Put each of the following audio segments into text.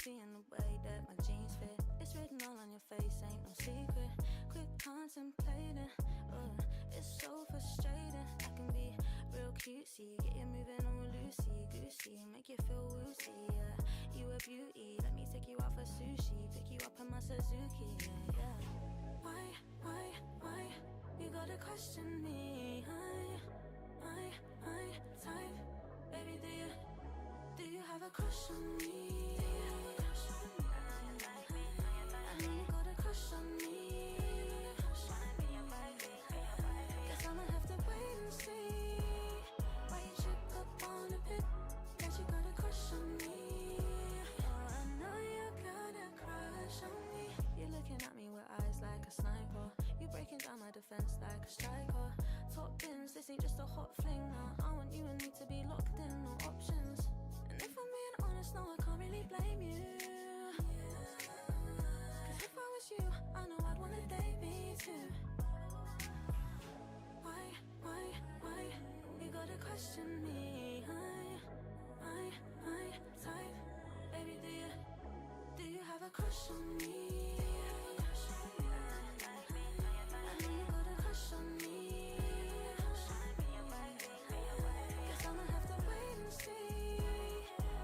seeing the way that my jeans fit. It's written all on your face, ain't no secret. Quit contemplating, it's so frustrating. I can be real cutesy, get you moving all loosey-goosey, make you feel woozy, yeah. You a beauty, let me take you out for sushi, pick you up in my Suzuki, yeah. Why, you gotta question me, I type, baby, do you have a crush on me? I know you got a crush on me. Guess I'ma have to wait and see. Why you trip up on a bit? Guess you got a crush on me. Oh, I know you got a crush on me. You're looking at me with eyes like a sniper. You breaking down my defense like a striker. Top bins, this ain't just a hot fling now. I want you and me to be locked in, no options. And if I'm being honest, no, I can't really blame you. Cause if I was you, I know I'd wanna date me too. Why, you gotta question me, I type, baby, do you have a crush on me? I know you got a crush on me. Guess I'ma have to wait and see.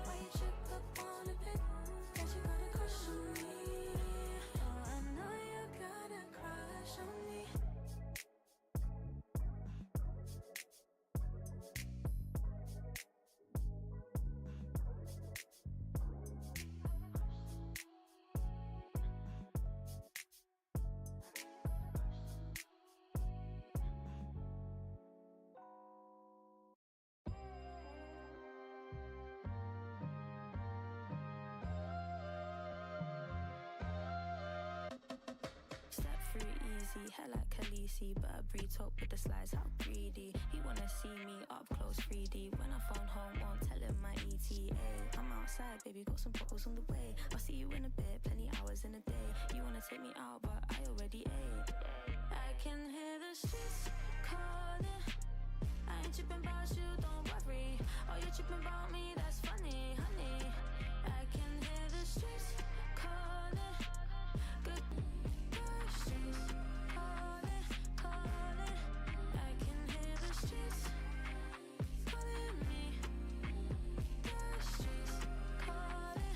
Why you trip up on a bit? Guess you got a crush on me. Oh, I know you got a crush on me. Step through easy, hair like Khaleesi, but I breathe top with the slides, how greedy. He wanna see me up close 3D. When I phone home, won't tell him my ETA. I'm outside, baby, got some bottles on the way. I'll see you in a bit, plenty hours in a day. You wanna take me out, but I already ate. I can hear the streets calling. I ain't tripping about you, don't worry. Oh, you're tripping about me, that's funny, honey. I can hear the streets calling. Good streets calling. I can hear the streets calling me. The streets calling.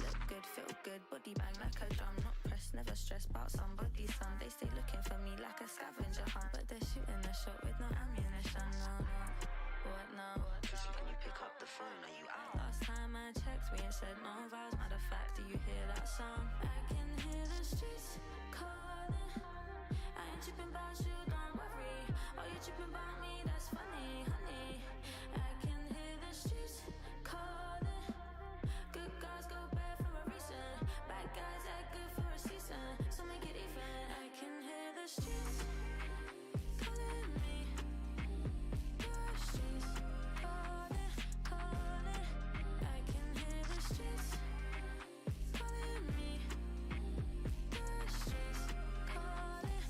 Look good, feel good, body bang like a drum. Not pressed, never stressed about somebody's son. They stay looking for me like a scavenger hunt, but they're shooting a shot with no ammunition. No. What now? Can you pick up the phone? Are you out? Last time I checked, we ain't said no vows. Matter of fact, do you hear that sound? I can hear the streets calling. I ain't tripping about you, don't worry. Oh, you're tripping about me, that's funny, honey. I can hear the streets calling. Good guys go bad for a reason. Bad guys act good for a season. So make it even. I can hear the streets calling me. The streets calling. I can hear the streets calling me. The streets calling.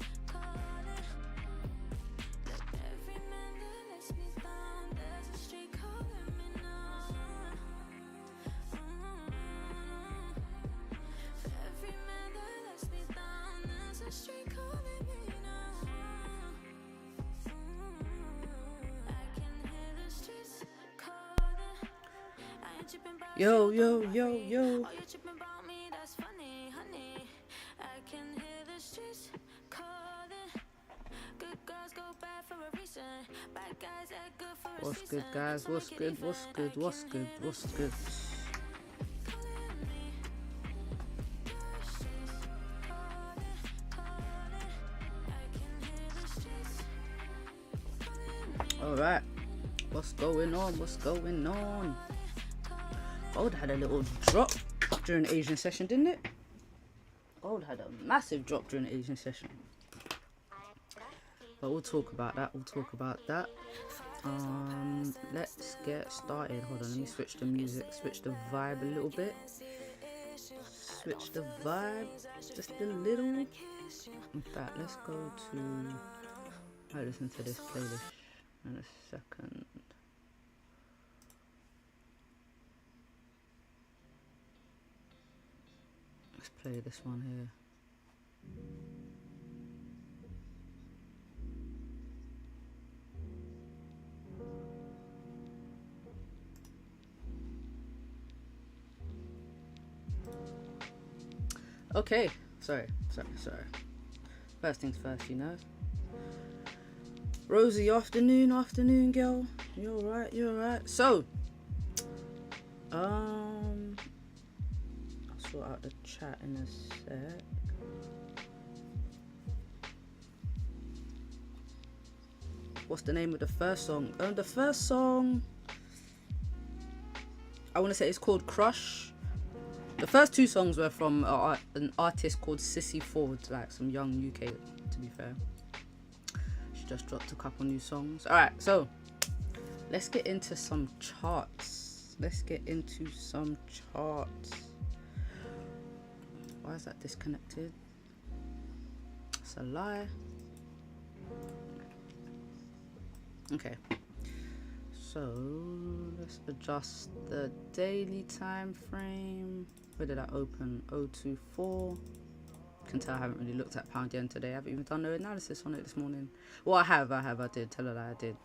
Look, every man that lets me down, there's a street calling me now. For every man that lets me down, there's a street calling me now. I can hear the streets calling. I ain't tripping about Yo. Oh, you're tripping about me, that's funny, honey. I can hear the streets calling. Good girls go bad for a reason. Bad guys act good for a What's season. good, guys? So What's make it good? even. What's I good? can What's hear good? the What's streets good? calling me. The streets calling. I can hear the streets calling me. All right. What's going on? What's going on? Gold had a little drop during the Asian session, didn't it? Gold had a massive drop during the Asian session. But we'll talk about that. Let's get started. Hold on, let me switch the music, switch the vibe a little bit. Switch the vibe just a little. In fact, let's go to... I'll listen to this playlist. in a second. play this one here. Okay, sorry. First things first, you know. Rosie, afternoon, girl. You alright? So, I'll sort out the chat in a sec. What's the name of the first song? The first song, I want to say it's called Crush. The first two songs were from an artist called Sissy Ford, like some young UK, to be fair. She just dropped a couple new songs. Alright, so let's get into some charts. Why is that disconnected? It's a lie. Okay. So let's adjust the daily time frame. Where did I open? 024. You can tell I haven't really looked at pound yen today. I haven't even done no analysis on it this morning. Well, I did. Tell her that I did.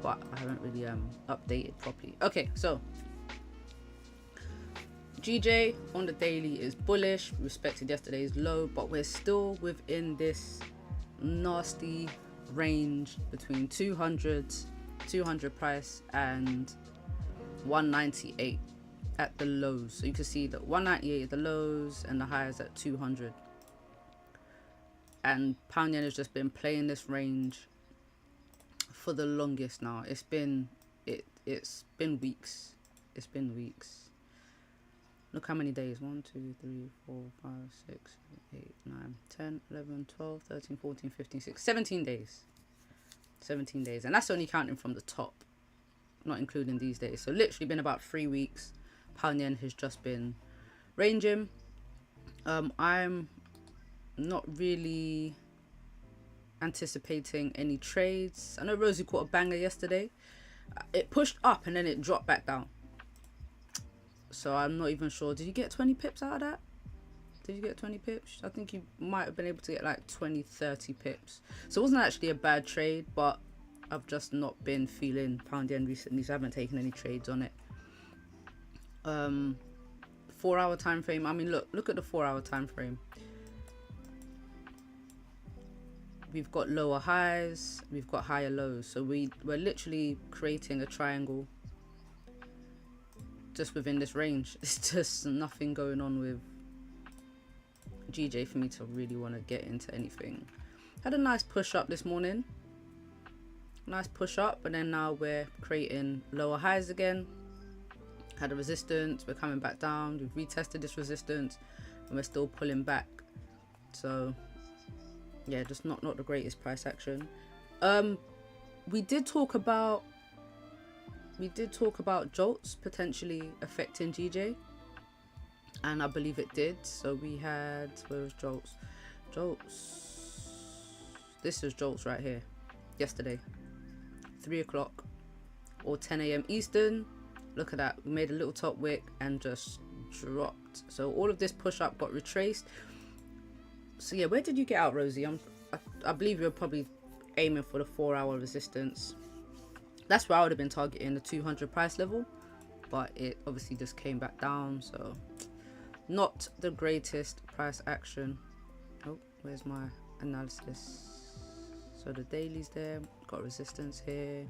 But I haven't really updated properly. Okay, so GJ on the daily is bullish. Respected yesterday's low, but we're still within this nasty range between 200 price and 198 at the lows. So you can see that 198 at the lows and the highs at 200. And pound yen has just been playing this range for the longest now. It's been weeks. Look how many days. 1, 2, 3, 4, 5, 6, 7, 8, 9, 10, 11, 12, 13, 14, 15, 16, 17 days. 17 days. And that's only counting from the top, not including these days. So literally been about 3 weeks. Pound yen has just been ranging. I'm not really anticipating any trades. I know Rosie caught a banger yesterday. It pushed up and then it dropped back down. So I'm not even sure. Did you get 20 pips out of that? Did you get 20 pips? I think you might have been able to get like 20, 30 pips. So it wasn't actually a bad trade, but I've just not been feeling pound yen recently, so I haven't taken any trades on it. 4 hour time frame. I mean, look at the 4 hour time frame. We've got lower highs, we've got higher lows. So we're literally creating a triangle just within this range. It's just nothing going on with GJ for me to really want to get into anything. Had a nice push up this morning. Nice push up, but then now we're creating lower highs again. Had a resistance, we're coming back down. We've retested this resistance and we're still pulling back. So yeah, just not the greatest price action. We did talk about jolts potentially affecting GJ, and I believe it did. So we had, where was jolts? This is jolts right here. Yesterday, 3 o'clock or 10 a.m. Eastern. Look at that. We made a little top wick and just dropped. So all of this push up got retraced. So yeah, where did you get out, Rosie? I believe you're probably aiming for the 4 hour resistance. That's where I would have been targeting the 200 price level, but it obviously just came back down. So not the greatest price action. Oh, where's my analysis? So the daily's there, got resistance here.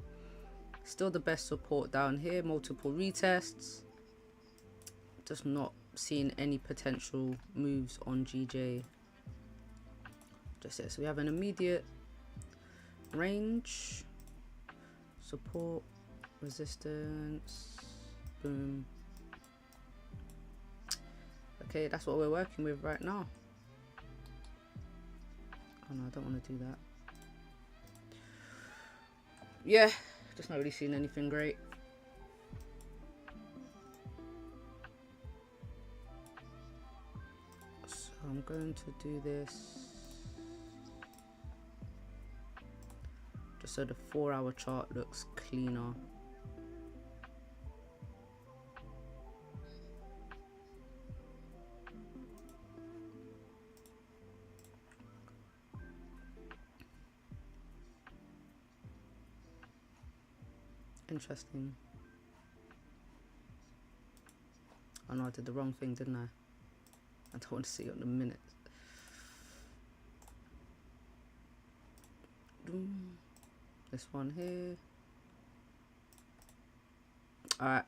Still the best support down here, multiple retests. Just not seeing any potential moves on GJ. Just this. So we have an immediate range, support, resistance, boom. Okay, that's what we're working with right now. Oh no, I don't want to do that. Yeah, just not really seeing anything great. So I'm going to do this just so the 4 hour chart looks cleaner. Interesting. Oh no, I did the wrong thing, didn't I? I don't want to see it on the minutes. This one here. Alright.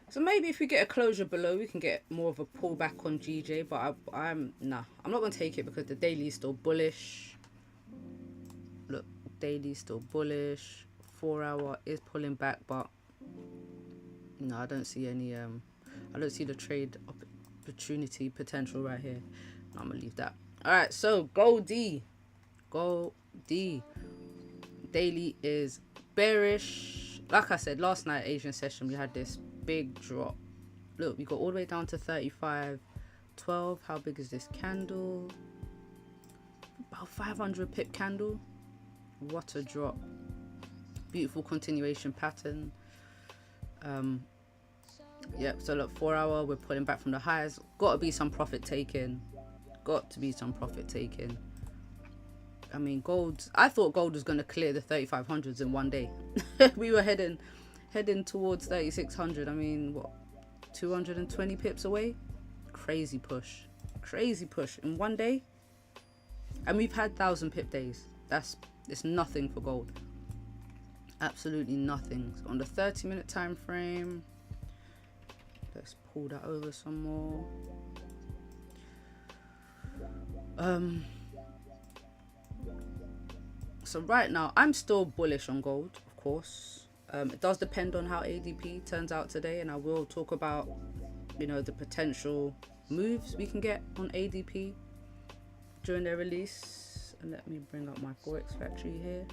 So maybe if we get a closure below, we can get more of a pullback on GJ. But I'm not going to take it because the daily is still bullish. Look, daily is still bullish. 4 hour is pulling back, but no, I don't see any. I don't see the trade opportunity potential right here. No, I'm gonna leave that. All right, so gold D. Daily is bearish. Like I said, last night Asian session we had this big drop. Look, we got all the way down to 35.12. How big is this candle? About 500 pip candle. What a drop. Beautiful continuation pattern. Yep, so look, 4 hour, we're pulling back from the highs. Got to be some profit taken. I mean, gold, I thought gold was going to clear the 3500s in one day. We were heading towards 3600. I mean, what, 220 pips away? Crazy push in one day. And we've had 1000 pip days. It's nothing for gold. Absolutely nothing. So on the 30-minute time frame, let's pull that over some more. So right now I'm still bullish on gold, of course. It does depend on how ADP turns out today, and I will talk about, you know, the potential moves we can get on ADP during their release. And let me bring up my Forex factory here.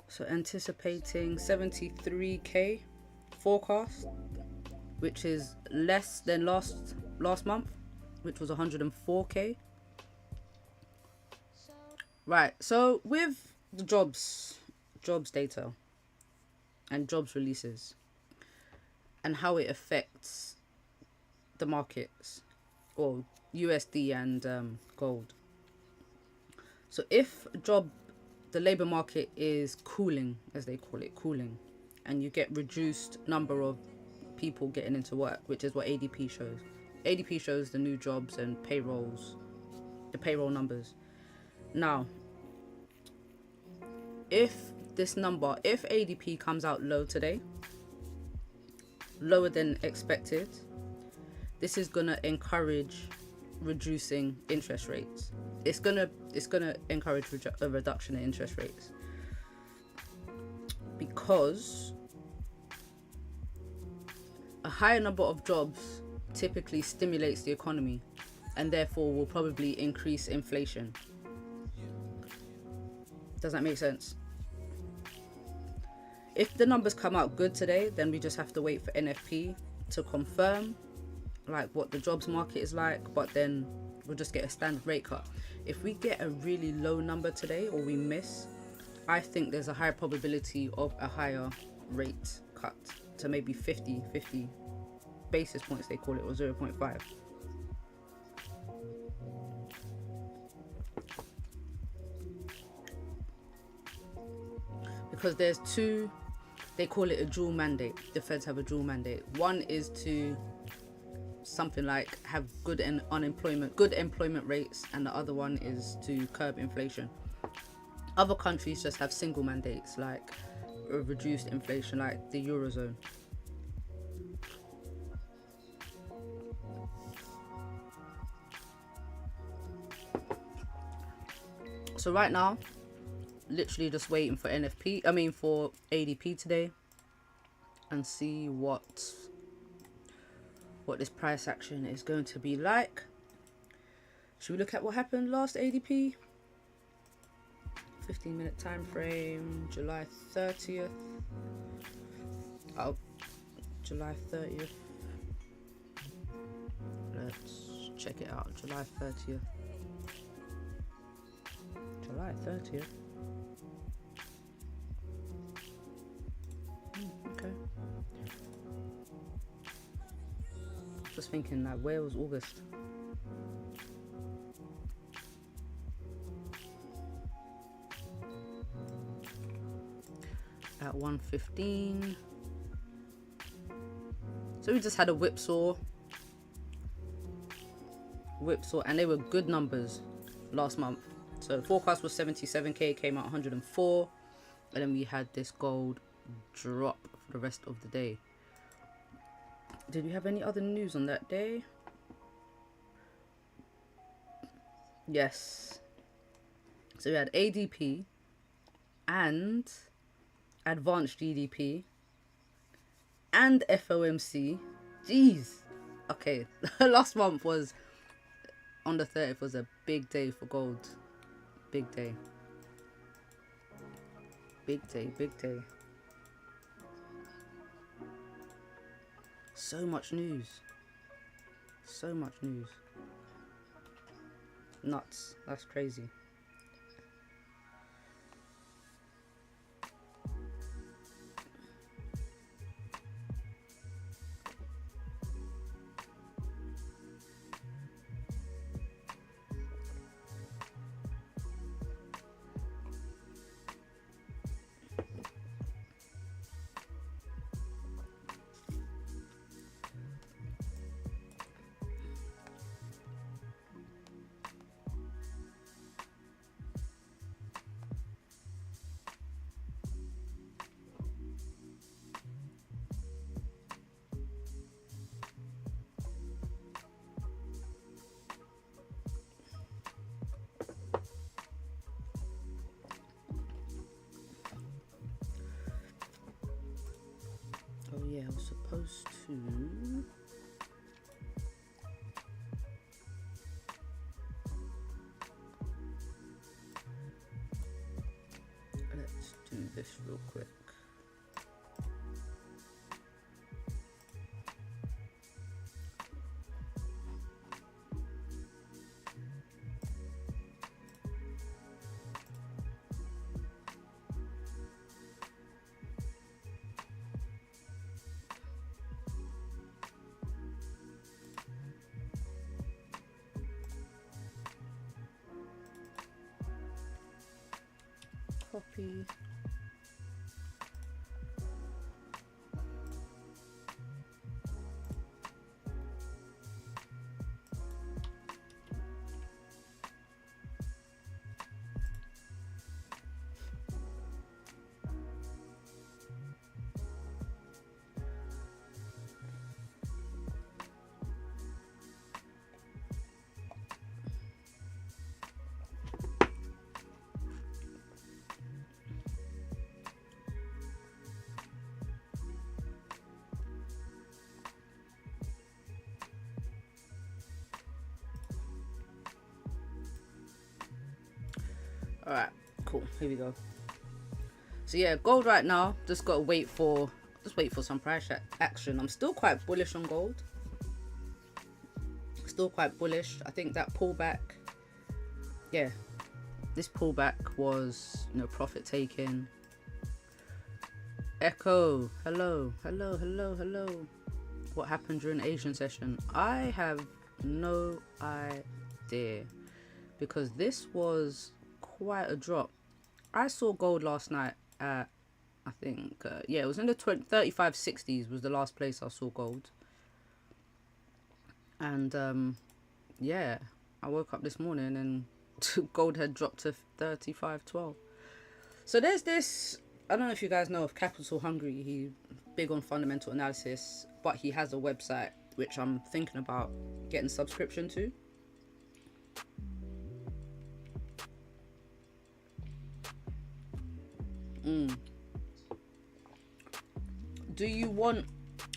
So anticipating 73k forecast, which is less than last month, which was 104k. Right, so with the jobs data and jobs releases and how it affects the markets, or USD and gold. So if the labor market is cooling, as they call it, and you get reduced number of people getting into work, which is what ADP shows. ADP shows the new jobs and payrolls, the payroll numbers. Now, if ADP comes out low today, lower than expected, this is gonna encourage reducing interest rates. It's gonna encourage a reduction in interest rates, because a higher number of jobs typically stimulates the economy and therefore will probably increase inflation. Does that make sense? If the numbers come out good today, then we just have to wait for NFP to confirm like what the jobs market is like, but then we'll just get a standard rate cut. If we get a really low number today, or we miss, I think there's a higher probability of a higher rate cut to maybe 50 basis points, they call it, or 0.5. Because there's two, they call it a dual mandate. The Feds have a dual mandate. One is to something like have good employment rates, and the other one is to curb inflation. Other countries just have single mandates, like reduced inflation, like the Eurozone. So right now, literally just waiting for for ADP today, and see what this price action is going to be like. Should we look at what happened last ADP? 15-minute time frame, July 30th. Oh, July 30th. Let's check it out. July 30th. just thinking, like, where was August? At 115. So we just had a whipsaw, and they were good numbers last month. So the forecast was 77k, came out 104, and then we had this gold drop for the rest of the day. Did we have any other news on that day? Yes. So we had ADP and advanced GDP and FOMC. Jeez. Okay, last month was on the 30th was a big day for gold. Big day. Big day, big day. So much news. So much news. Nuts. That's crazy. Oh yeah, I was supposed to... Let's do this real quick. Copy. All right, cool. Here we go. So yeah, gold right now, just gotta wait for some price action. I'm still quite bullish on gold. Still quite bullish. I think that pullback, yeah, this pullback was, you know, profit taking. Echo, hello. What happened during Asian session? I have no idea, because this was quite a drop. I saw gold last night at, I think, yeah, it was in the 3560s was the last place I saw gold. And yeah, I woke up this morning and gold had dropped to 3512. So there's this, I don't know if you guys know of Capital Hungry. He's big on fundamental analysis, but he has a website which I'm thinking about getting subscription to.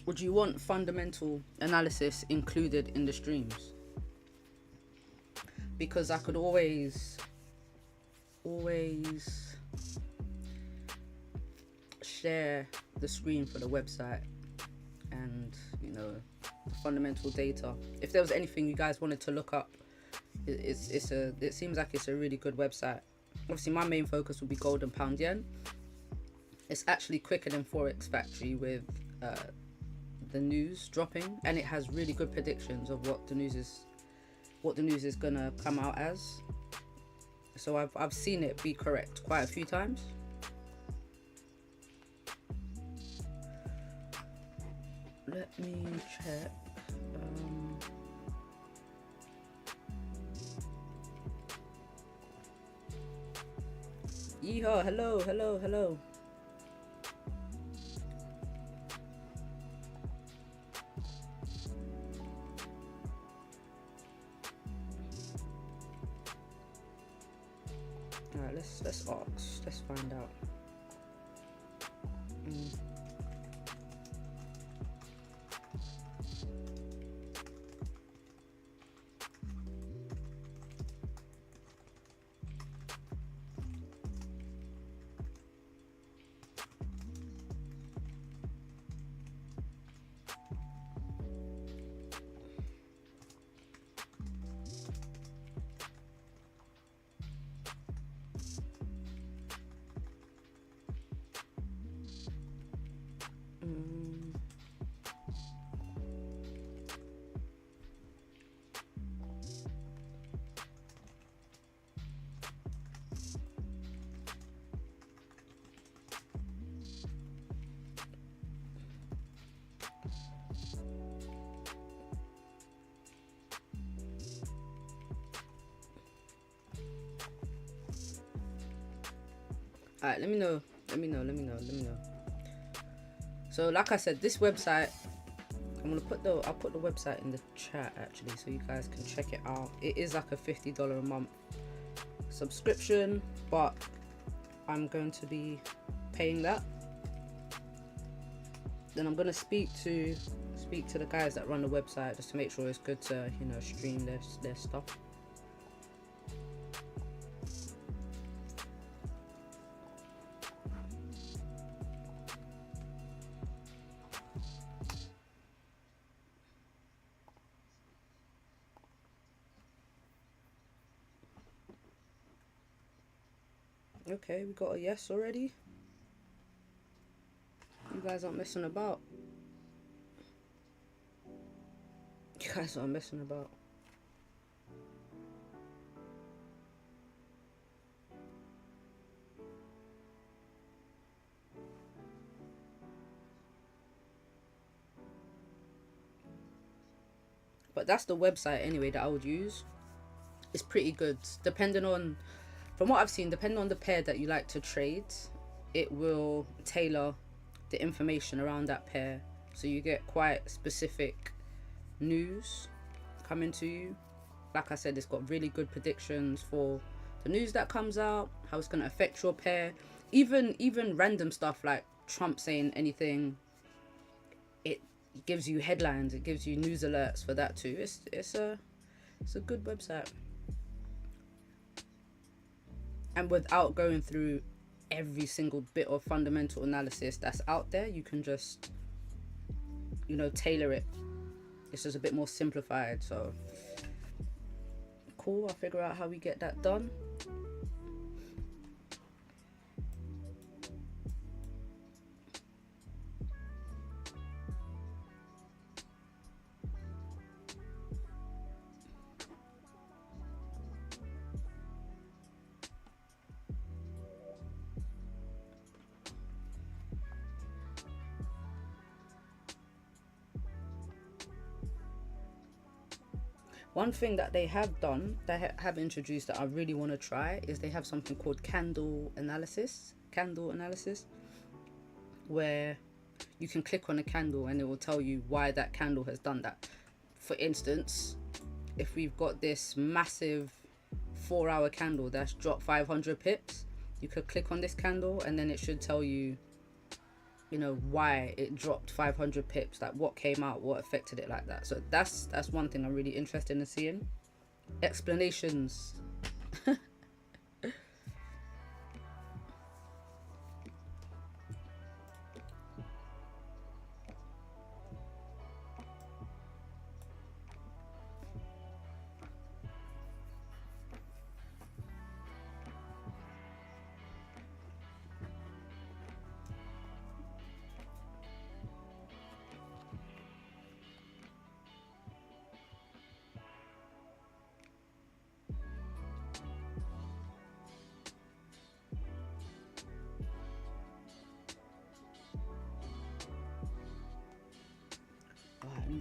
Would you want fundamental analysis included in the streams? Because I could always share the screen for the website and, you know, the fundamental data. If there was anything you guys wanted to look up, it seems like it's a really good website. Obviously my main focus will be gold and pound yen. It's actually quicker than Forex Factory with the news dropping, and it has really good predictions of what the news is gonna come out as. So I've seen it be correct quite a few times. Let me check. Yeehaw, hello. Alright, let's ask. Let's find out. Alright, let me know. So like I said, this website, I'll put the website in the chat actually, so you guys can check it out. It is like a $50 a month subscription, but I'm going to be paying that. Then I'm going to speak to the guys that run the website just to make sure it's good to, you know, stream their stuff. Okay, we got a yes already. You guys aren't messing about. You guys aren't messing about. But that's the website anyway that I would use. It's pretty good. Depending on, from what I've seen, depending on the pair that you like to trade, it will tailor the information around that pair. So you get quite specific news coming to you. Like I said, it's got really good predictions for the news that comes out, how it's going to affect your pair. Even random stuff like Trump saying anything, it gives you headlines, it gives you news alerts for that too. It's a good website. And without going through every single bit of fundamental analysis that's out there, you can just, you know, tailor it. It's just a bit more simplified. So cool, I'll figure out how we get that done. One thing that they have done, they have introduced that I really want to try, is they have something called candle analysis, where you can click on a candle and it will tell you why that candle has done that. For instance, if we've got this massive 4-hour candle that's dropped 500 pips, you could click on this candle and then it should tell you, you know, why it dropped 500 pips, like what came out, what affected it like that. So that's one thing I'm really interested in seeing. Explanations.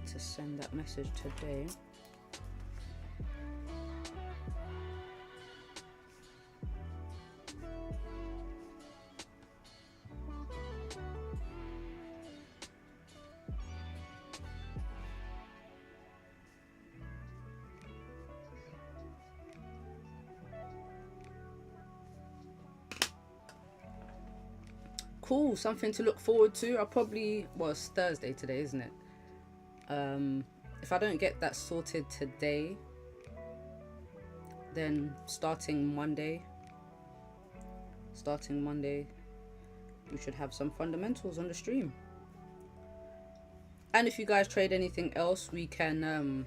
need to send that message today. Cool, something to look forward to. I'll probably, well, it's Thursday today, isn't it? If I don't get that sorted today, then starting Monday, we should have some fundamentals on the stream. And if you guys trade anything else, we can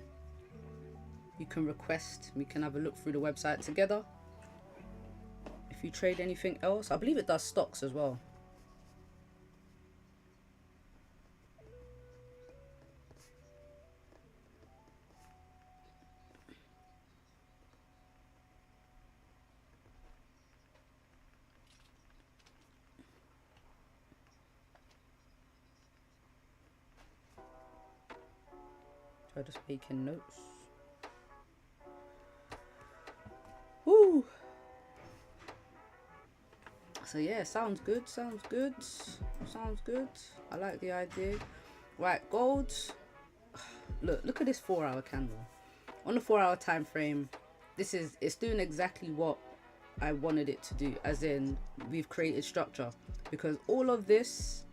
you can request, we can have a look through the website together. If you trade anything else, I believe it does stocks as well. Just making notes. Woo! So yeah, sounds good. I like the idea. Right, gold. Look at this 4-hour candle. On the 4-hour time frame, it's doing exactly what I wanted it to do, as in we've created structure, because all of these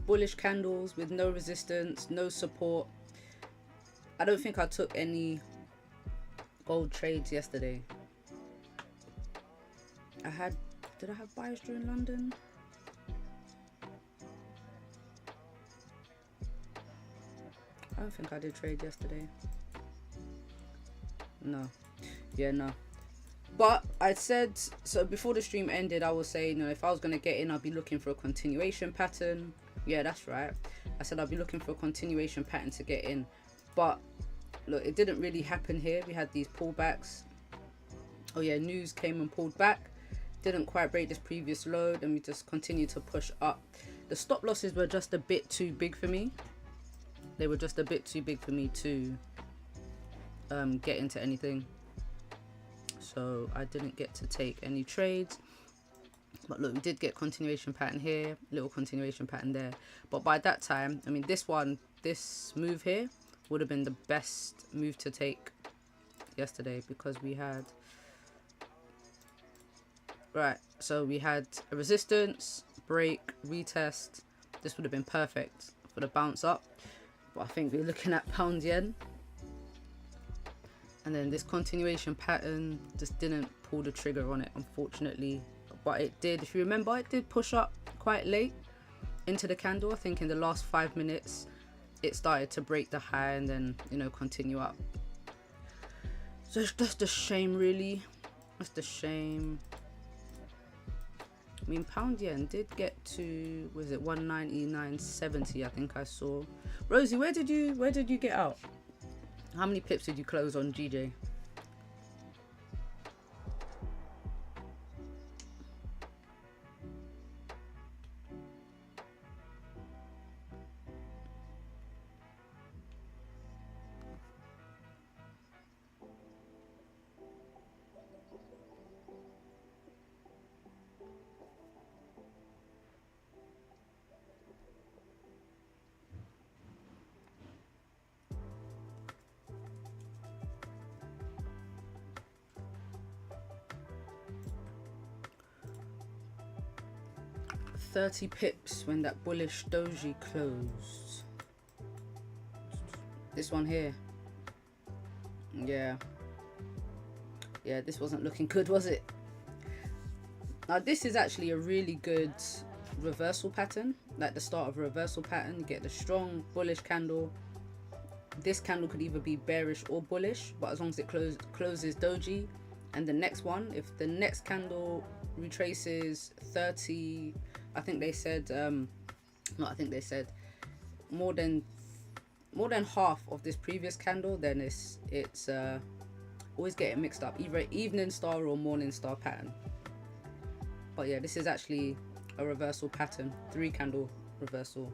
bullish candles with no resistance, no support. I don't think I took any gold trades yesterday. Did I have buyers during London? I don't think I did trade yesterday. No. Yeah, no. But I said, so before the stream ended, I was saying, you know, if I was going to get in, I'd be looking for a continuation pattern. Yeah, that's right. I said I'd be looking for a continuation pattern to get in. But look, it didn't really happen here. We had these pullbacks. Oh yeah, news came and pulled back. Didn't quite break this previous low, and we just continued to push up. The stop losses were just a bit too big for me. They were just a bit too big for me to get into anything. So I didn't get to take any trades. But look, we did get continuation pattern here, little continuation pattern there. But by that time, I mean, this move here would have been the best move to take yesterday, because we had, right, so we had a resistance, break, retest. This would have been perfect for the bounce up. But I think we're looking at pound yen. And then this continuation pattern just didn't pull the trigger on it, unfortunately. But it did, if you remember, it did push up quite late into the candle. I think in the last 5 minutes, it started to break the high and then, you know, continue up. So that's the shame, really. That's the shame. I mean, pound yen did get to, was it 199.70? I think I saw. Rosie, where did you get out? How many pips did you close on GJ? $30 pips when that bullish doji closed. This one here. Yeah, this wasn't looking good, was it? Now this is actually a really good reversal pattern, like the start of a reversal pattern. You get the strong bullish candle. This candle could either be bearish or bullish, but as long as it closes doji, and the next one, if the next candle retraces 30, I think they said, more than half of this previous candle, then it's always getting mixed up, either evening star or morning star pattern. But yeah, this is actually a reversal pattern, 3 candle reversal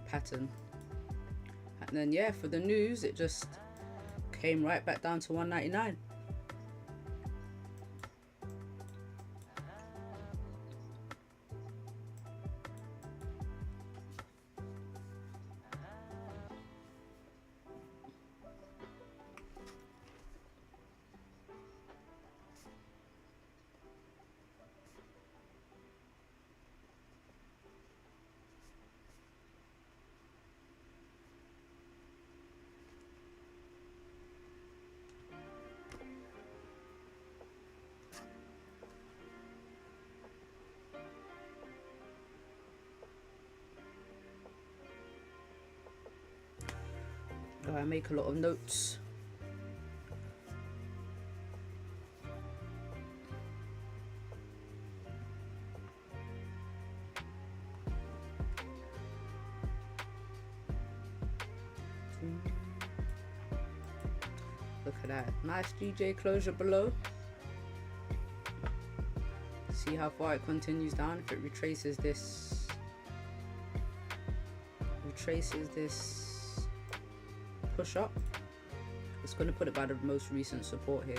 pattern, And then yeah, for the news, it just came right back down to 199. I make a lot of notes. Look at that, nice GJ closure below. See how far it continues down. If it retraces this push up, it's going to put it by the most recent support here.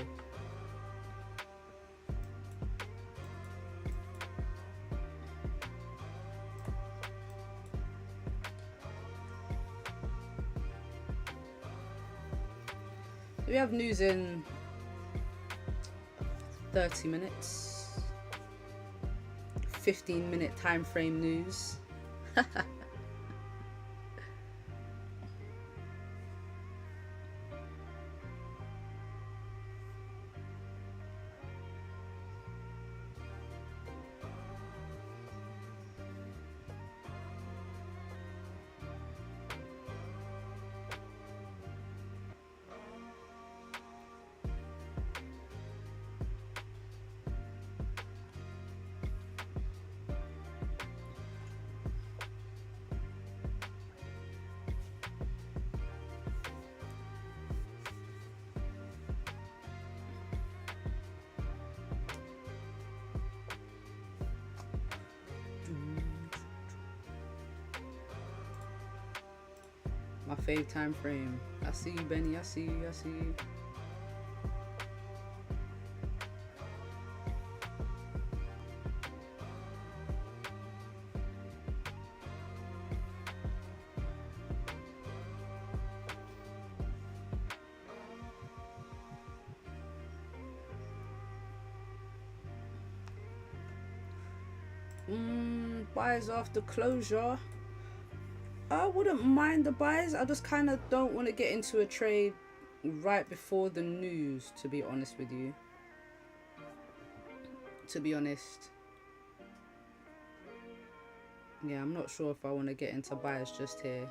We have news in 30 minutes, 15-minute time frame news. My fave time frame. I see you, Benny. I see you. I see you. Buys after closure. I wouldn't mind the buys. I just kind of don't want to get into a trade right before the news, to be honest with you. To be honest. Yeah, I'm not sure if I want to get into buys just here.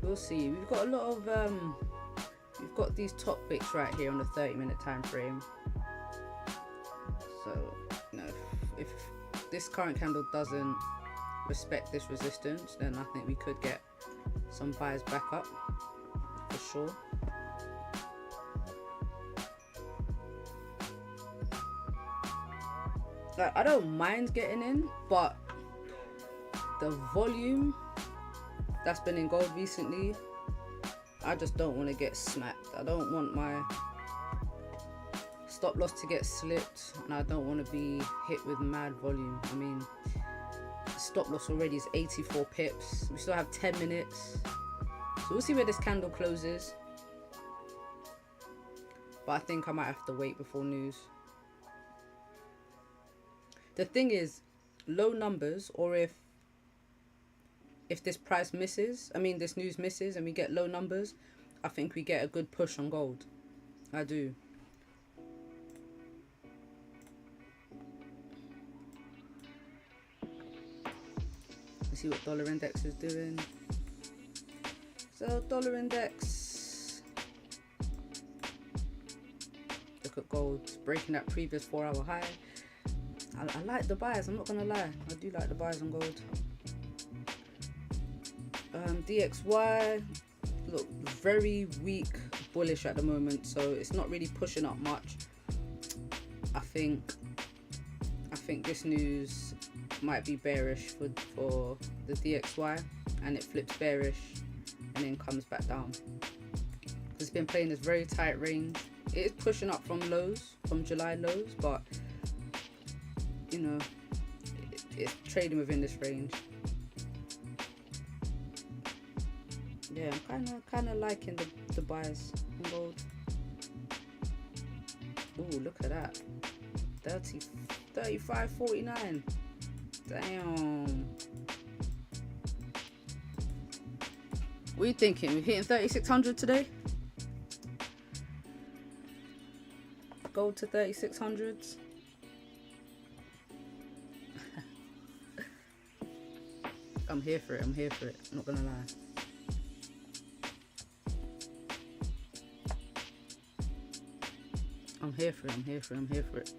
We'll see. We've got a lot of we've got these top picks right here on the 30-minute time frame. So, you know, if this current candle doesn't respect this resistance, then I think we could get some buys back up for sure. Like, I don't mind getting in, but the volume that's been in gold recently, I just don't want to get smacked. I don't want my stop loss to get slipped, and I don't want to be hit with mad volume. I mean, stop loss already is 84 pips. We still have 10 minutes. So we'll see where this candle closes. But I think I might have to wait before news. The thing is, low numbers, or if this price misses, I mean this news misses and we get low numbers, I think we get a good push on gold. I do. Let's see what dollar index is doing. So dollar index, look at gold, it's breaking that previous 4-hour high. I like the buys, I'm not gonna lie, I do like the buys on gold. DXY, look, very weak bullish at the moment, so it's not really pushing up much. think this news might be bearish for the DXY, and it flips bearish and then comes back down. It's been playing this very tight range. It is pushing up from lows, from July lows, but you know, it's trading within this range. Yeah, I'm kind of liking the buys in gold. Ooh, look at that. 35.49. Damn. What are you thinking? We're hitting 3600 today? Gold to 3600s. I'm here for it. I'm here for it. I'm not gonna lie. I'm here for it. I'm here for it. I'm here for it.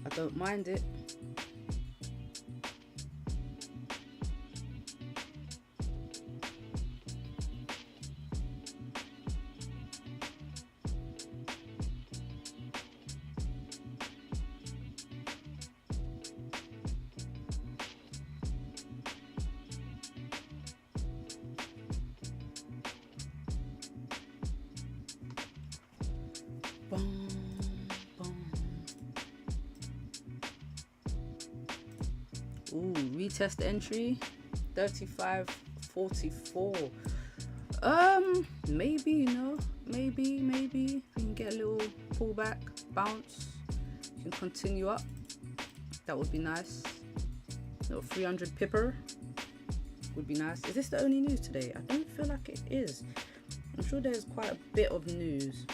I don't mind it. Boom, boom. Ooh, retest entry 35.44. Maybe, you know, maybe we can get a little pullback, bounce, you can continue up. That would be nice. Little 300 pipper would be nice. Is this the only news today? I don't feel like it is. I'm sure there's quite a bit of news.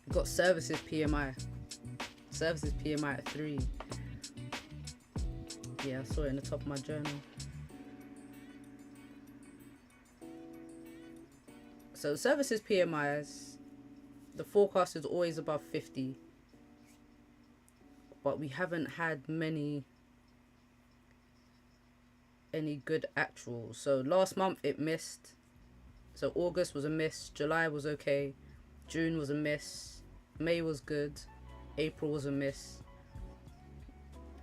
We've got services PMI. Services PMI at 3. Yeah, I saw it in the top of my journal. So services PMIs, the forecast is always above 50. But we haven't had any good actuals. So last month it missed. So August was a miss. July was okay. June was a miss. May was good. April was a miss.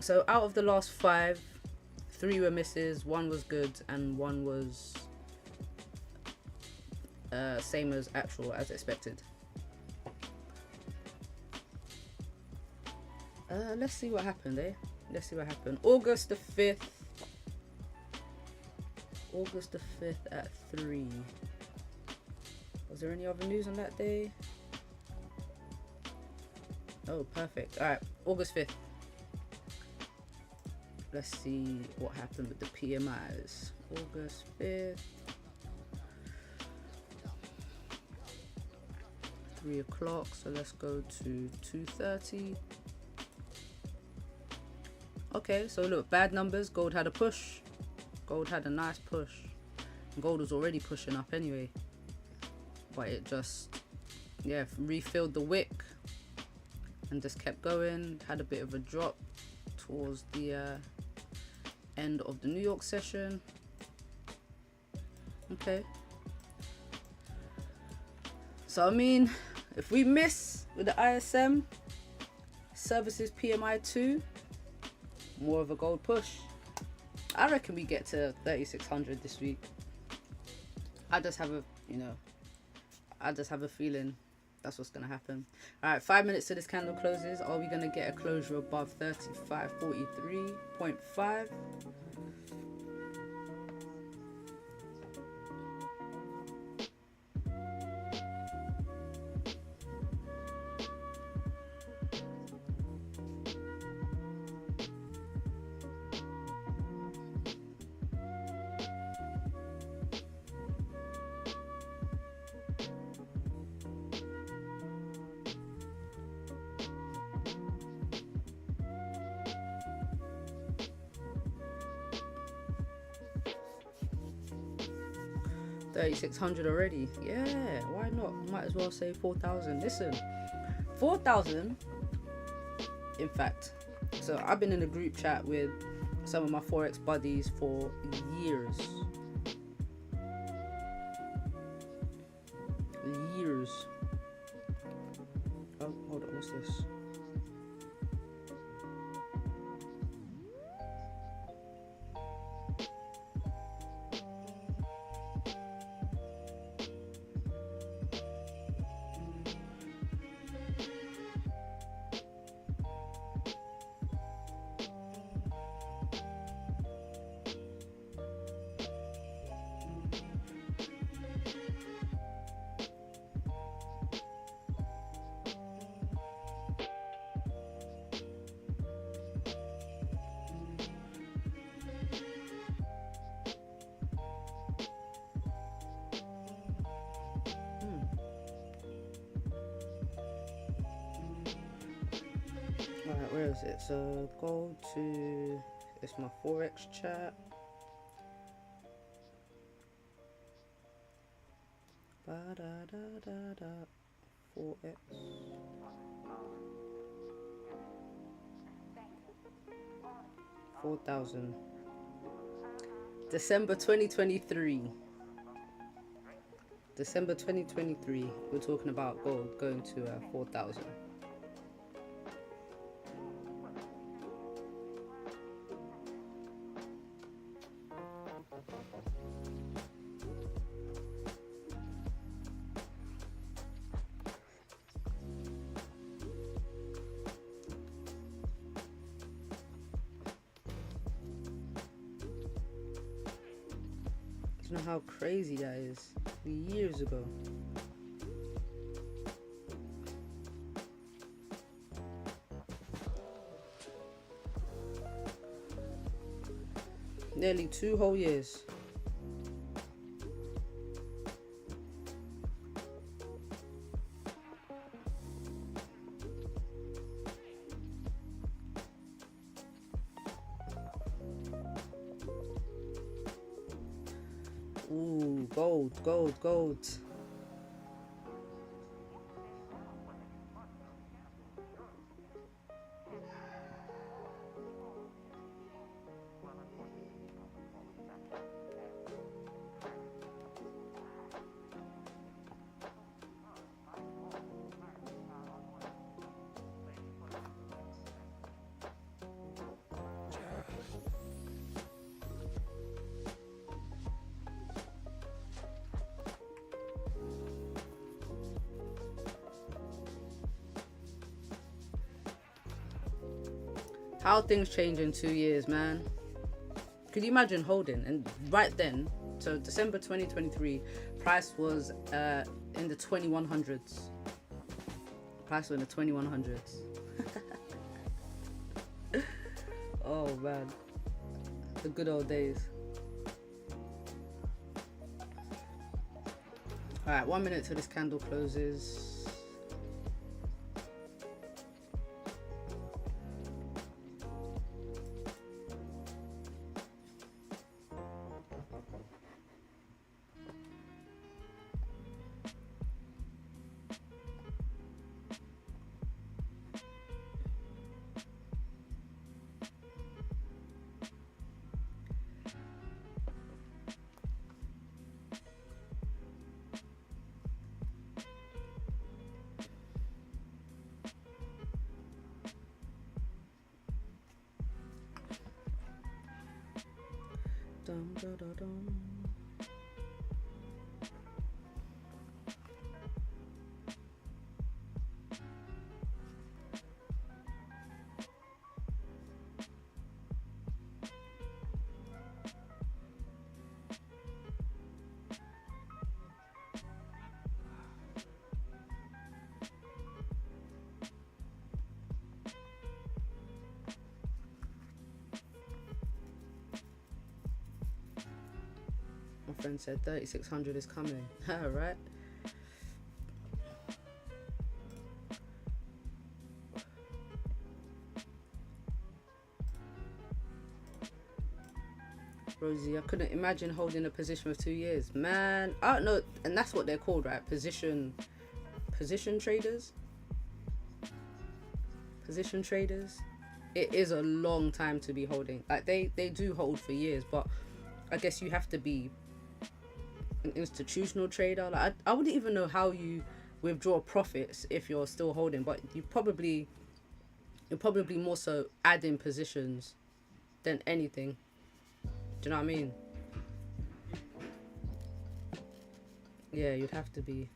So out of the last 5, 3 were misses, 1 was good, and 1 was same as actual, as expected. Let's see what happened, eh? Let's see what happened. August the 5th. August the 5th at 3. Was there any other news on that day? Oh, perfect. Alright, August 5th. Let's see what happened with the PMIs. August 5th. 3 o'clock, so let's go to 2:30. Okay, so look, bad numbers. Gold had a push. Gold had a nice push. Gold was already pushing up anyway. But it just, yeah, refilled the wick and just kept going. Had a bit of a drop towards the end of the New York session. Okay. So, I mean, if we miss with the ISM, services PMI 2, more of a gold push. I reckon we get to 3600 this week. I just have a, I just have a feeling that's what's going to happen. All right, 5 minutes to this candle closes. Are we going to get a closure above 35.43.5? 3600 already. Yeah, why not? Might as well say 4000. Listen, 4000, in fact, So I've been in a group chat with some of my Forex buddies for years. Oh, hold on, what's this? Alright, where is it? So go to, it's my Forex chat. Forex. $4,000. December 2023. December 2023. We're talking about gold going to 4,000. Do you know how crazy that is? Years ago. Nearly 2 whole years. Ooh, gold. How things change in 2 years, man. Could you imagine holding? And right then, so December 2023, price was in the 2100s. Price was in the 2100s. Oh man, the good old days. All right, 1 minute till this candle closes. Dum, da, da, dum. My friend said 3600 is coming. Right? Rosie, I couldn't imagine holding a position for 2 years. Man, I don't know. And that's what they're called, right? Position traders. Position traders. it is a long time to be holding. Like they do hold for years, but I guess you have to be an institutional trader. Like I wouldn't even know how you withdraw profits if you're still holding, but you're probably more so adding positions than anything. Do you know what I mean? Yeah, you'd have to be.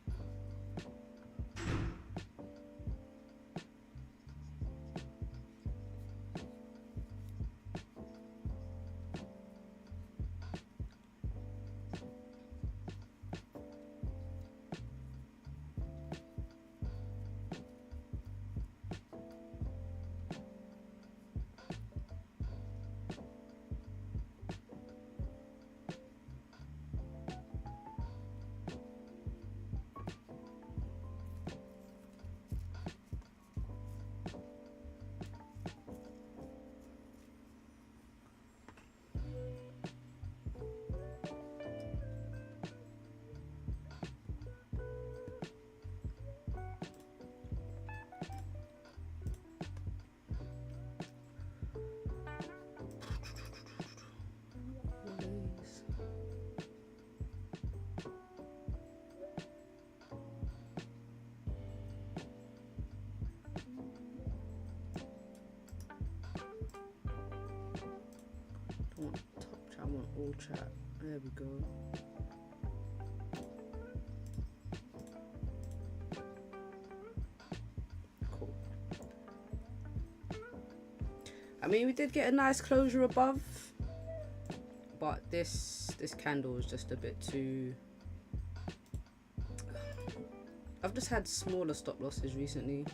I want all chat. There we go. Cool. I mean, we did get a nice closure above, but this candle is just a bit too. I've just had smaller stop losses recently.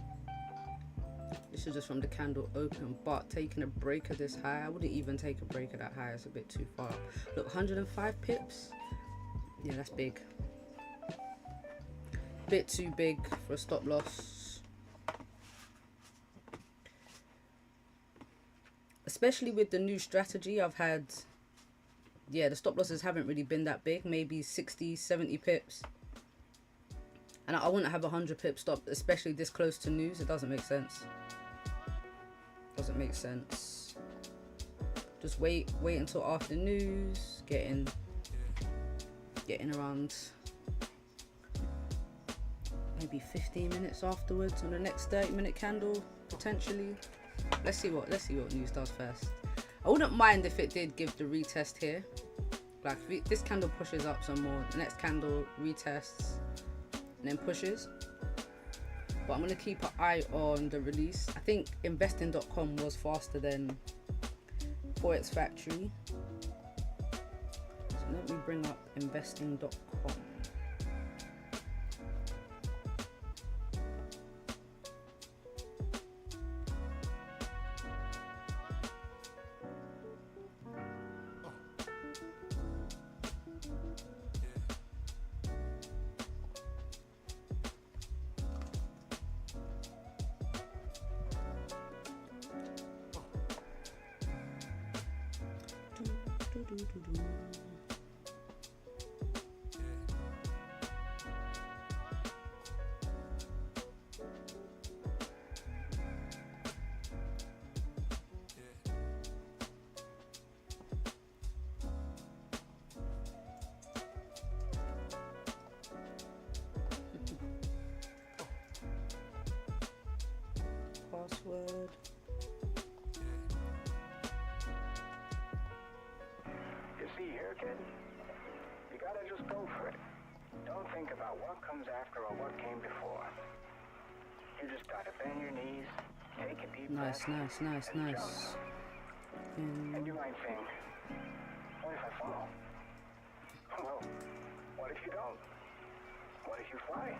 This is just from the candle open, but taking a break of this high, I wouldn't even take a break of that high. It's a bit too far. Look, 105 pips. Yeah, that's big. Bit too big for a stop loss. Especially with the new strategy I've had. Yeah, the stop losses haven't really been that big. Maybe 60, 70 pips. And I wouldn't have a 100 pip stop, especially this close to news. It doesn't make sense. Doesn't make sense. Just wait until after news, getting around maybe 15 minutes afterwards on the next 30-minute candle potentially. Let's see what news does first. I wouldn't mind if it did give the retest here. Like if this candle pushes up some more, the next candle retests and then pushes. But I'm going to keep an eye on the release. I think investing.com was faster than Forex Factory. So let me bring up investing.com. Password. You see here, kid? You gotta just go for it. Don't think about what comes after or what came before. You just gotta bend your knees, take a deep breath. Nice. And you might think, what if I fall? Well, what if you don't? What if you fly?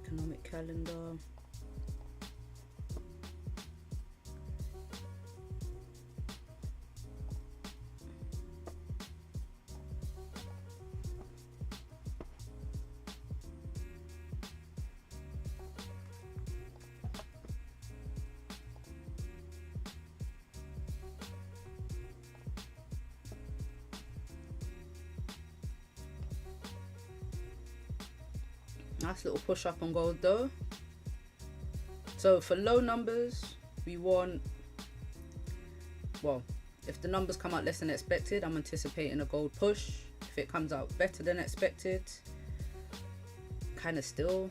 economic calendar. Nice little push up on gold though. So for low numbers, we want, well, if the numbers come out less than expected, I'm anticipating a gold push. If it comes out better than expected, kind of still,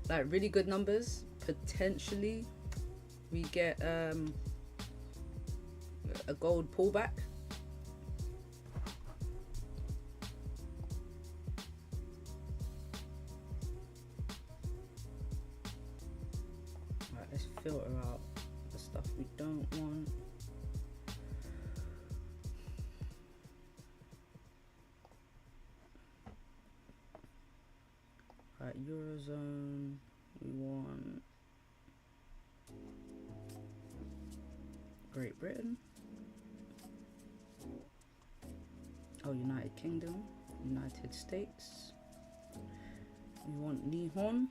like really good numbers, potentially we get a gold pullback. Let's filter out the stuff we don't want. Right, Eurozone, we want Great Britain. Oh, United Kingdom, United States. We want Nihon.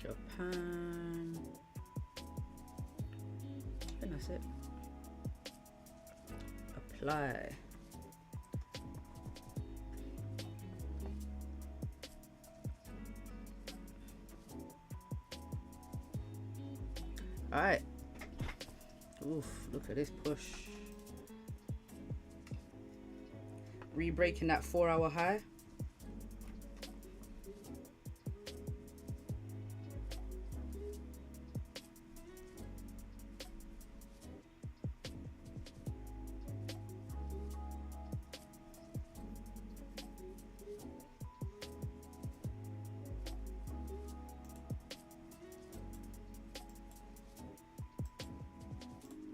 Japan. And that's it. Apply. Alright. Oof, look at this push. Re-breaking that 4-hour high.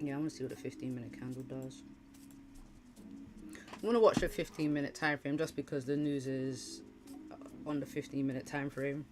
Yeah, I want to see what a 15-minute candle does. I want to watch a 15-minute time frame just because the news is on the 15-minute time frame.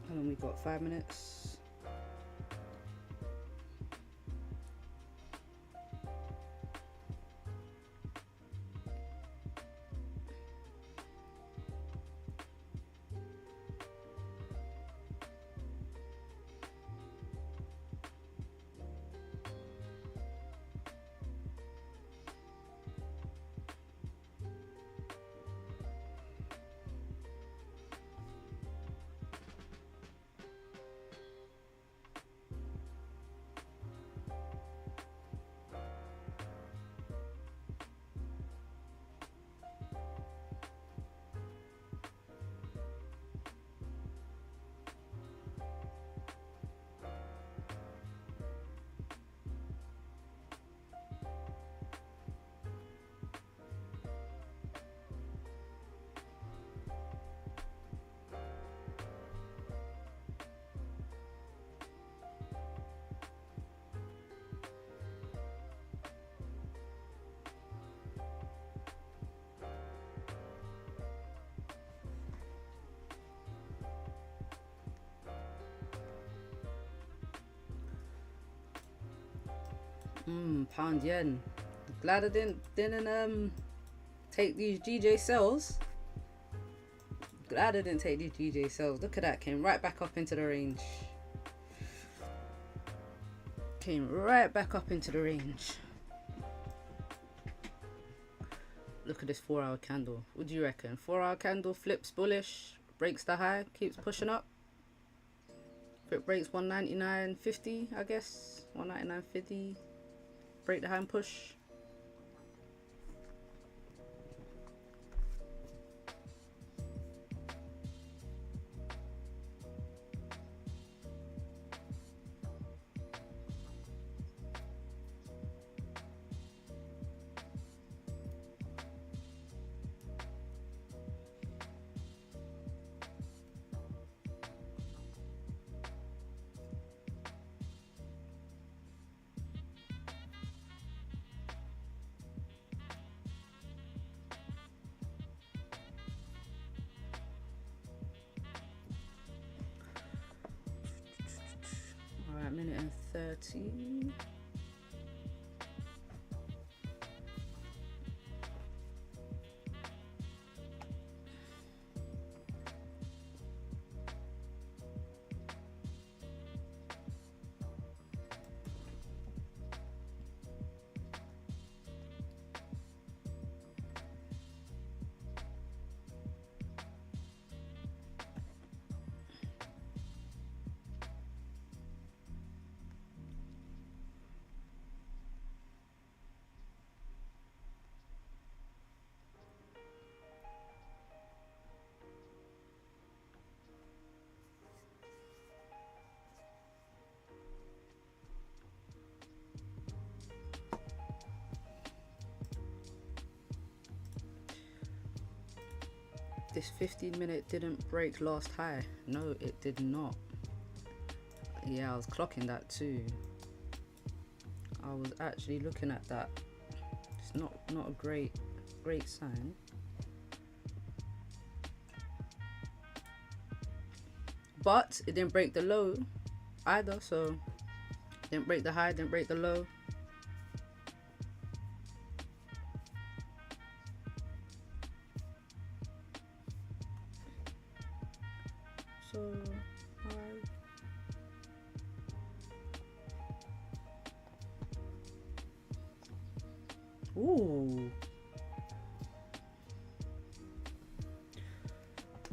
And then we got 5 minutes. Pound yen. Glad I didn't take these GJ sells. Glad I didn't take these GJ sells. Look at that, came right back up into the range. Came right back up into the range. Look at this 4-hour candle. What do you reckon? 4-hour candle flips bullish, breaks the high, keeps pushing up. If it breaks 199.50, I guess 199.50, break the high and push. Alright, minute and 30. This 15-minute didn't break last high. No, it did not. Yeah, I was clocking that too. I was actually looking at that. It's not a great sign. But it didn't break the low either, so didn't break the high, didn't break the low. So, ooh.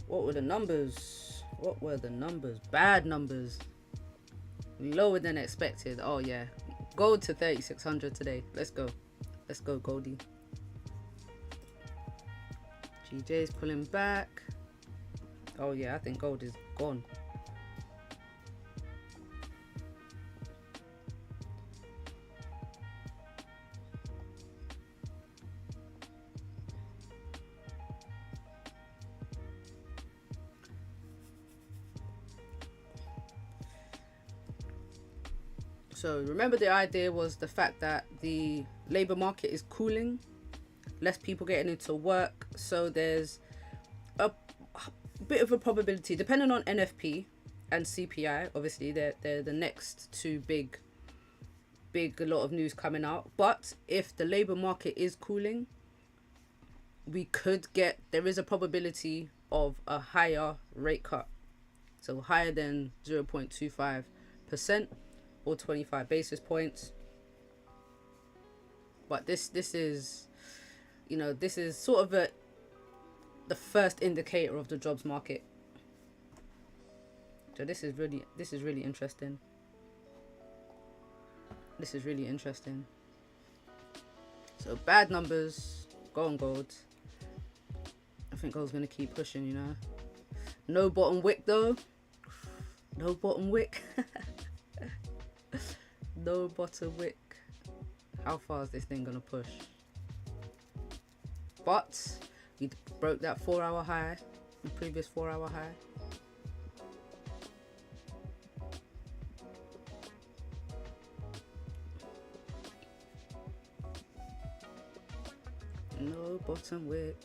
What were the numbers? What were the numbers? Bad numbers. Lower than expected. Oh yeah. Gold to 3,600 today. Let's go. Let's go, Goldie. GJ's pulling back. Oh yeah, I think gold is gone. So remember, the idea was the fact that the labor market is cooling, less people getting into work, so there's a bit of a probability, depending on NFP and CPI, obviously they're the next two big a lot of news coming out. But if the labor market is cooling, there is a probability of a higher rate cut, so higher than 0.25% or 25 basis points. But this is, you know, this is sort of the first indicator of the jobs market. So this is really interesting. This is really interesting. So bad numbers, go on gold. I think gold's gonna keep pushing, you know. No bottom wick though. No bottom wick. No bottom wick. How far is this thing gonna push? But we broke that 4-hour high, the previous 4-hour high. No bottom wick.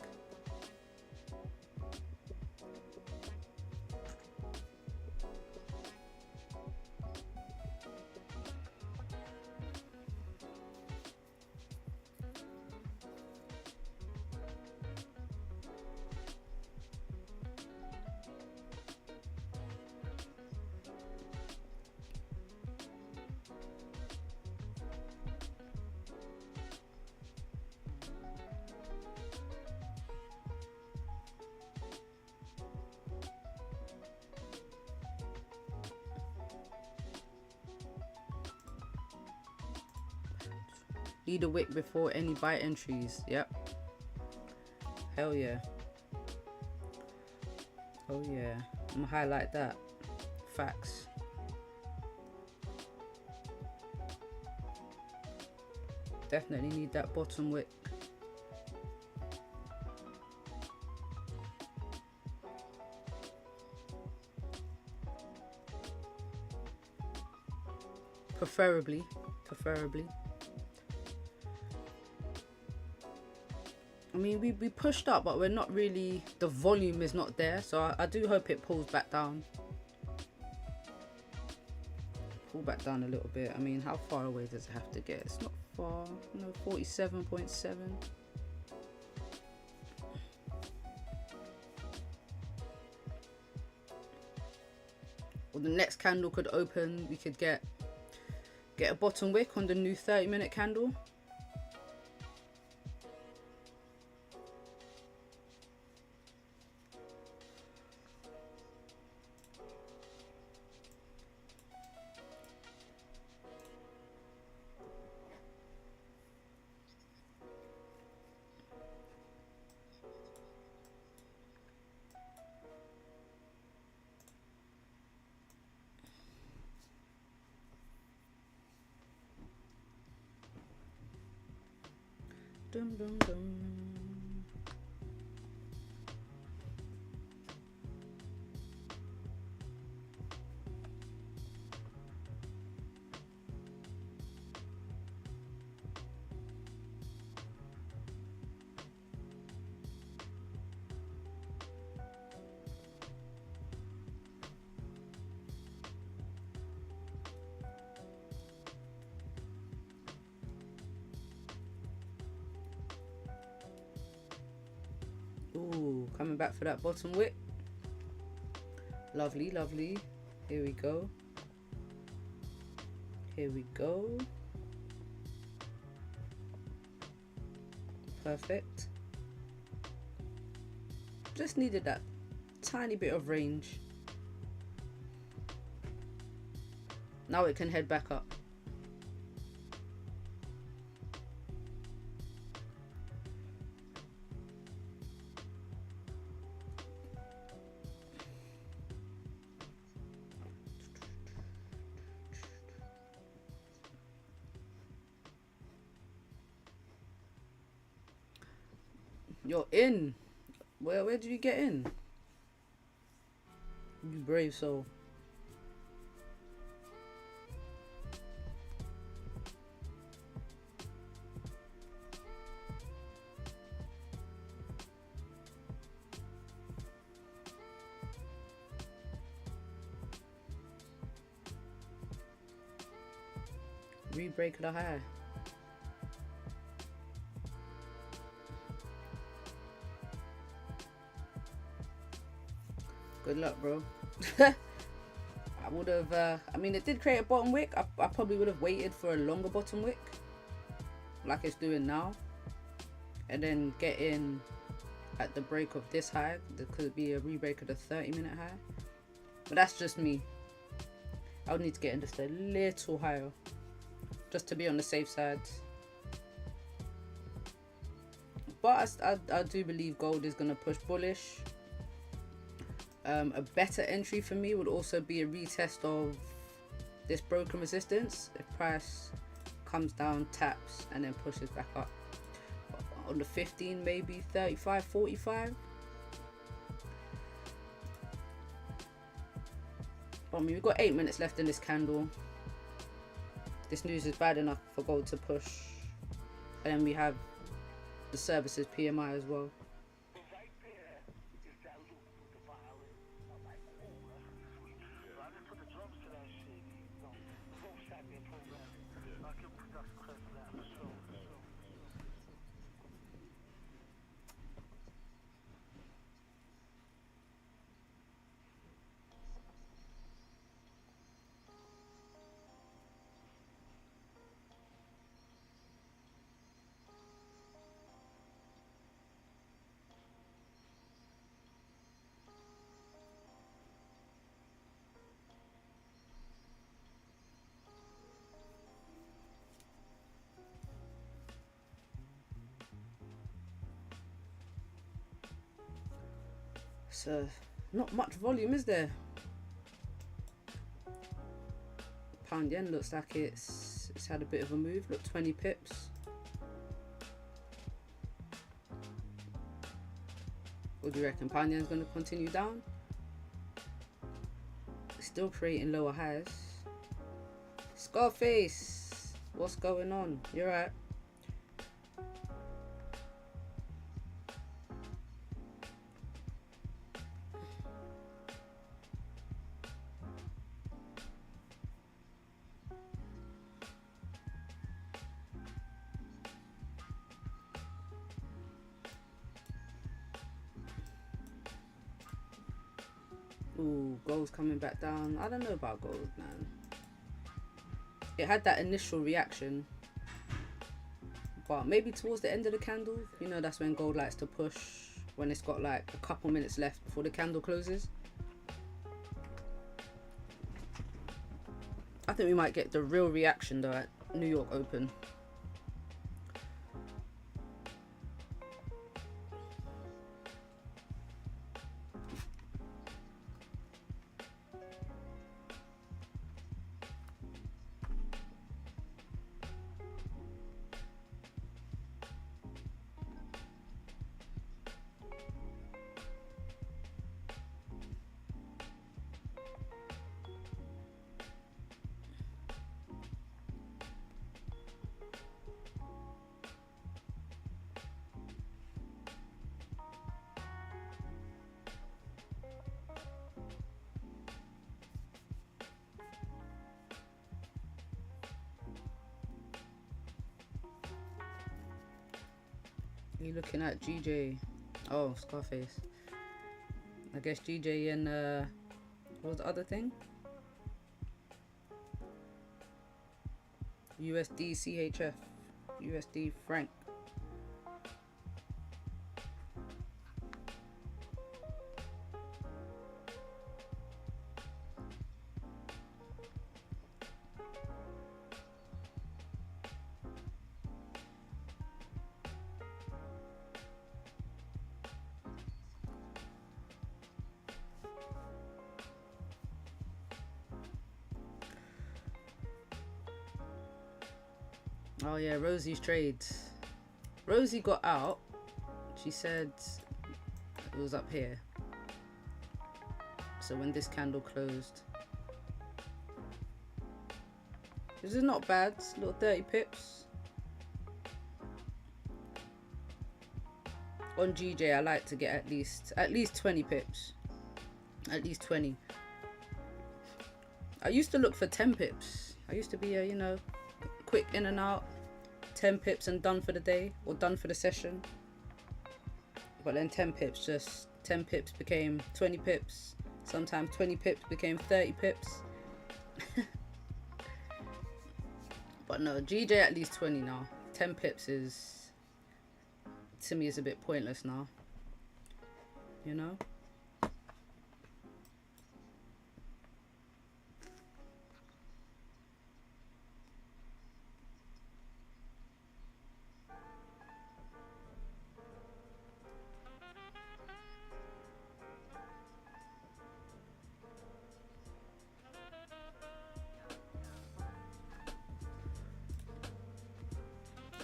Need a wick before any buy entries. Yep. Hell yeah. Oh yeah. I'm gonna highlight that. Facts. Definitely need that bottom wick. Preferably. I mean, we pushed up, but we're not really, the volume is not there. So I do hope it pulls back down. Pull back down a little bit. I mean, how far away does it have to get? It's not far. No, 47.7. Or the next candle could open. We could get a bottom wick on the new 30-minute candle. Dum, dum, dum. Ooh, coming back for that bottom wick. Lovely, lovely. Here we go. Here we go. Perfect. Just needed that tiny bit of range. Now it can head back up. You're in. Where did you get in? You brave soul. Re-break the high. Good luck, bro. I would have, I mean, it did create a bottom wick. I probably would have waited for a longer bottom wick, like it's doing now, and then get in at the break of this high. There could be a re-break of the 30-minute high, but that's just me. I would need to get in just a little higher, just to be on the safe side. But I do believe gold is going to push bullish. A better entry for me would also be a retest of this broken resistance. If price comes down, taps, and then pushes back up on the 15, maybe 35, 45. But I mean, we've got 8 minutes left in this candle. This news is bad enough for gold to push, and then we have the services PMI as well. So not much volume, is there? Pound yen looks like it's had a bit of a move. Look, 20 pips. What do you reckon? Pound yen's going to continue down? Still creating lower highs. Scarface, what's going on? You're right. Ooh, gold's coming back down. I don't know about gold, man. It had that initial reaction, but maybe towards the end of the candle, you know, that's when gold likes to push, when it's got like a couple minutes left before the candle closes. I think we might get the real reaction though at New York Open. You're looking at GJ. Oh, Scarface. I guess GJ and what was the other thing? USD CHF. USD franc. Oh yeah, Rosie's trades. Rosie got out. She said it was up here. So when this candle closed, this is not bad. It's a little 30 pips. On GJ, I like to get at least 20 pips. At least 20. I used to look for 10 pips. I used to be a, you know, quick in and out, 10 pips and done for the day or done for the session. But then 10 pips became 20 pips. Sometimes 20 pips became 30 pips. But no, GJ at least 20 now. 10 pips is, to me, is a bit pointless now, you know.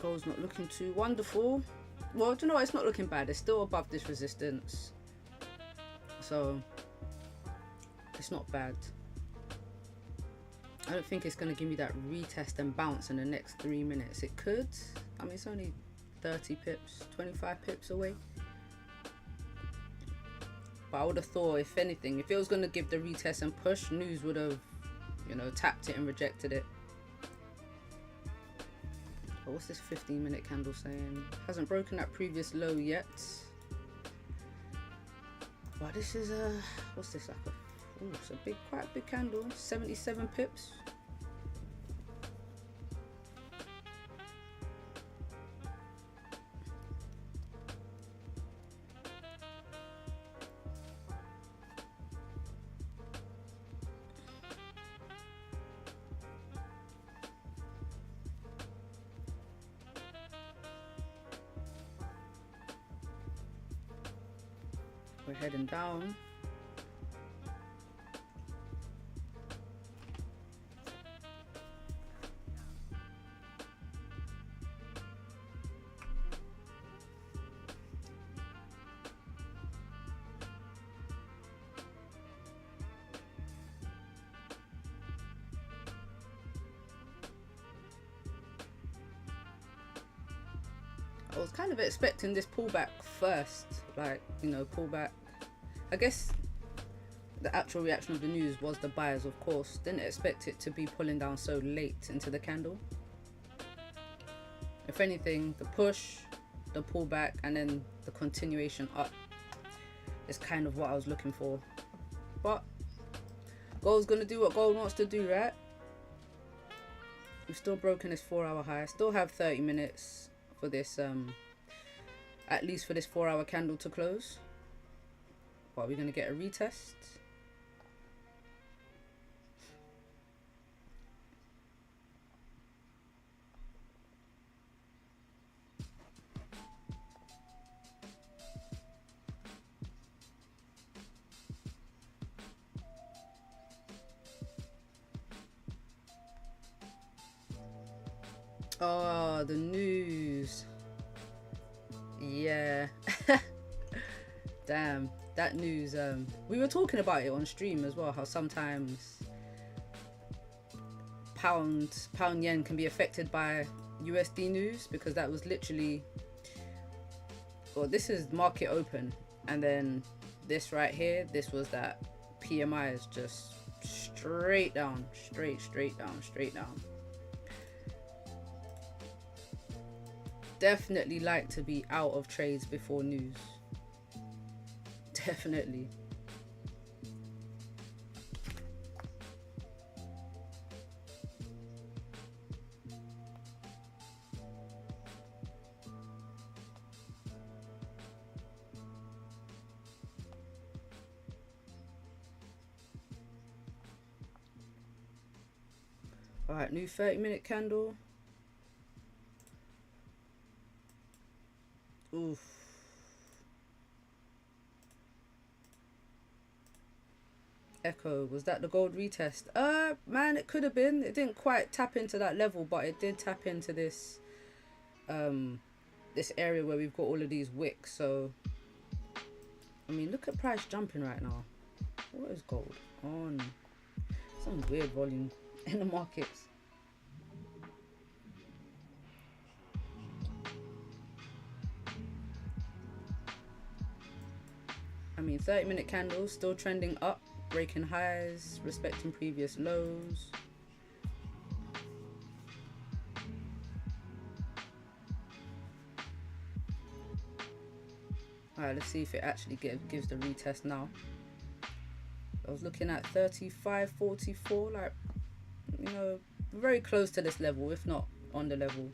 Gold's not looking too wonderful. Well, do you know what? It's not looking bad. It's still above this resistance, so it's not bad. I don't think it's going to give me that retest and bounce in the next 3 minutes. It could. I mean, it's only 30 pips, 25 pips away. But I would have thought, if anything, if it was going to give the retest and push, news would have, you know, tapped it and rejected it. But what's this 15-minute candle saying? Hasn't broken that previous low yet. But this is a, what's this, like a, oh, it's a big, quite a big candle. 77 pips. We're heading down. I was kind of expecting this pullback first, like, you know, pullback. I guess the actual reaction of the news was the buyers, of course. Didn't expect it to be pulling down so late into the candle. If anything, the push, the pullback, and then the continuation up is kind of what I was looking for. But gold's gonna do what gold wants to do, right? We've still broken this 4-hour high. Still have 30 minutes for this, at least for this 4-hour candle to close. But we're gonna get a retest. Oh, the news. Yeah. Damn, that news. We were talking about it on stream as well, how sometimes pound yen can be affected by USD news, because that was literally, well, this is market open, and then this right here, this was that PMI is just straight down, straight down. Definitely like to be out of trades before news. Definitely. All right, new 30-minute candle. Oof. Echo, was that the gold retest? Man, it could have been. It didn't quite tap into that level, but it did tap into this this area where we've got all of these wicks. So I mean, look at price jumping right now. What is gold on? Some weird volume in the markets. I mean, 30-minute candles still trending up, breaking highs, respecting previous lows. Alright, let's see if it actually gives the retest now. I was looking at 35.44, like, you know, very close to this level, if not on the level.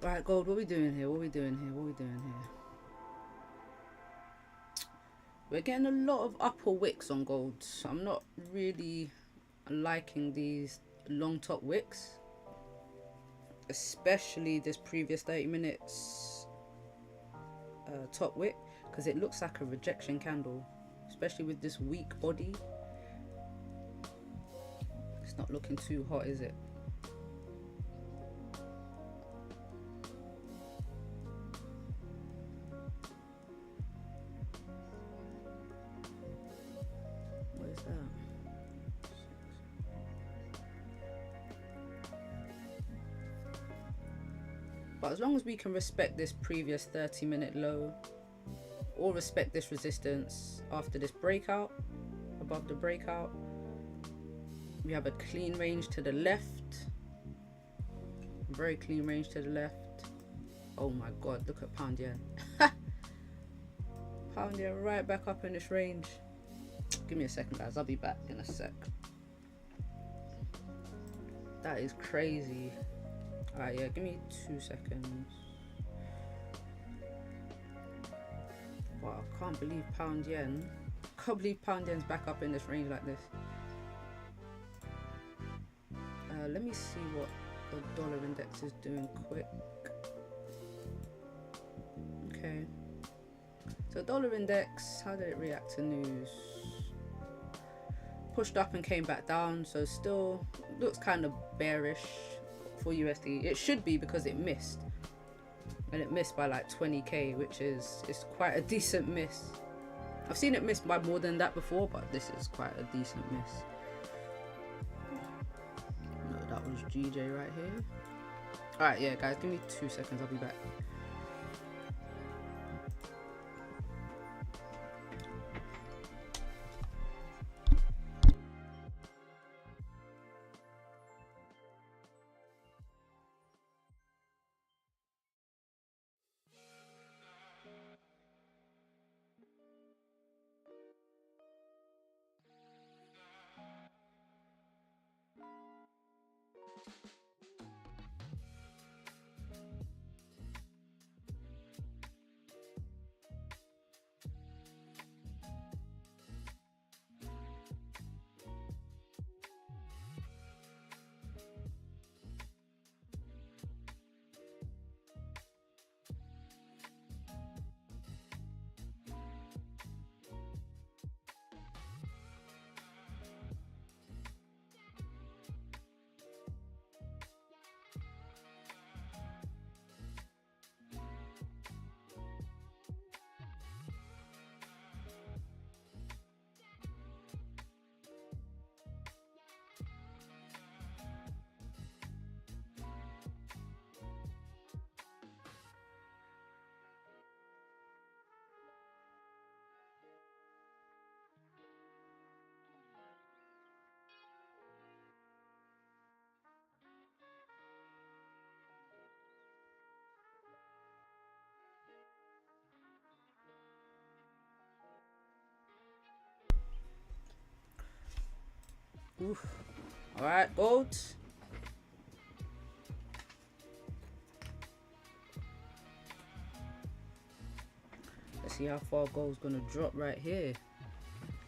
Right, gold, what are we doing here? What are we doing here? What are we doing here? We're getting a lot of upper wicks on gold. So I'm not really liking these long top wicks. especially this previous 30 minutes top wick, because it looks like a rejection candle, especially with this weak body. It's not looking too hot, is it? What is that? But as long as we can respect this previous 30-minute low, or respect this resistance after this breakout, above the breakout, we have a clean range to the left, very clean range to the left. Oh my god, look at pound yen. Pound yen right back up in this range. Give me a second, guys, I'll be back in a sec. That is crazy. Alright, yeah, give me 2 seconds. Wow, I can't believe pound yen. Can't believe pound yen's back up in this range like this. Let me see what the dollar index is doing quick. Okay. So dollar index, how did it react to news? Pushed up and came back down, so still looks kind of bearish for USD. It should be, because it missed, and it missed by like 20k, which is quite a decent miss. I've seen it miss by more than that before, but this is quite a decent miss. No, that was GJ right here. Alright, yeah guys, give me 2 seconds, I'll be back. Alright, gold. Let's see how far gold's gonna drop right here.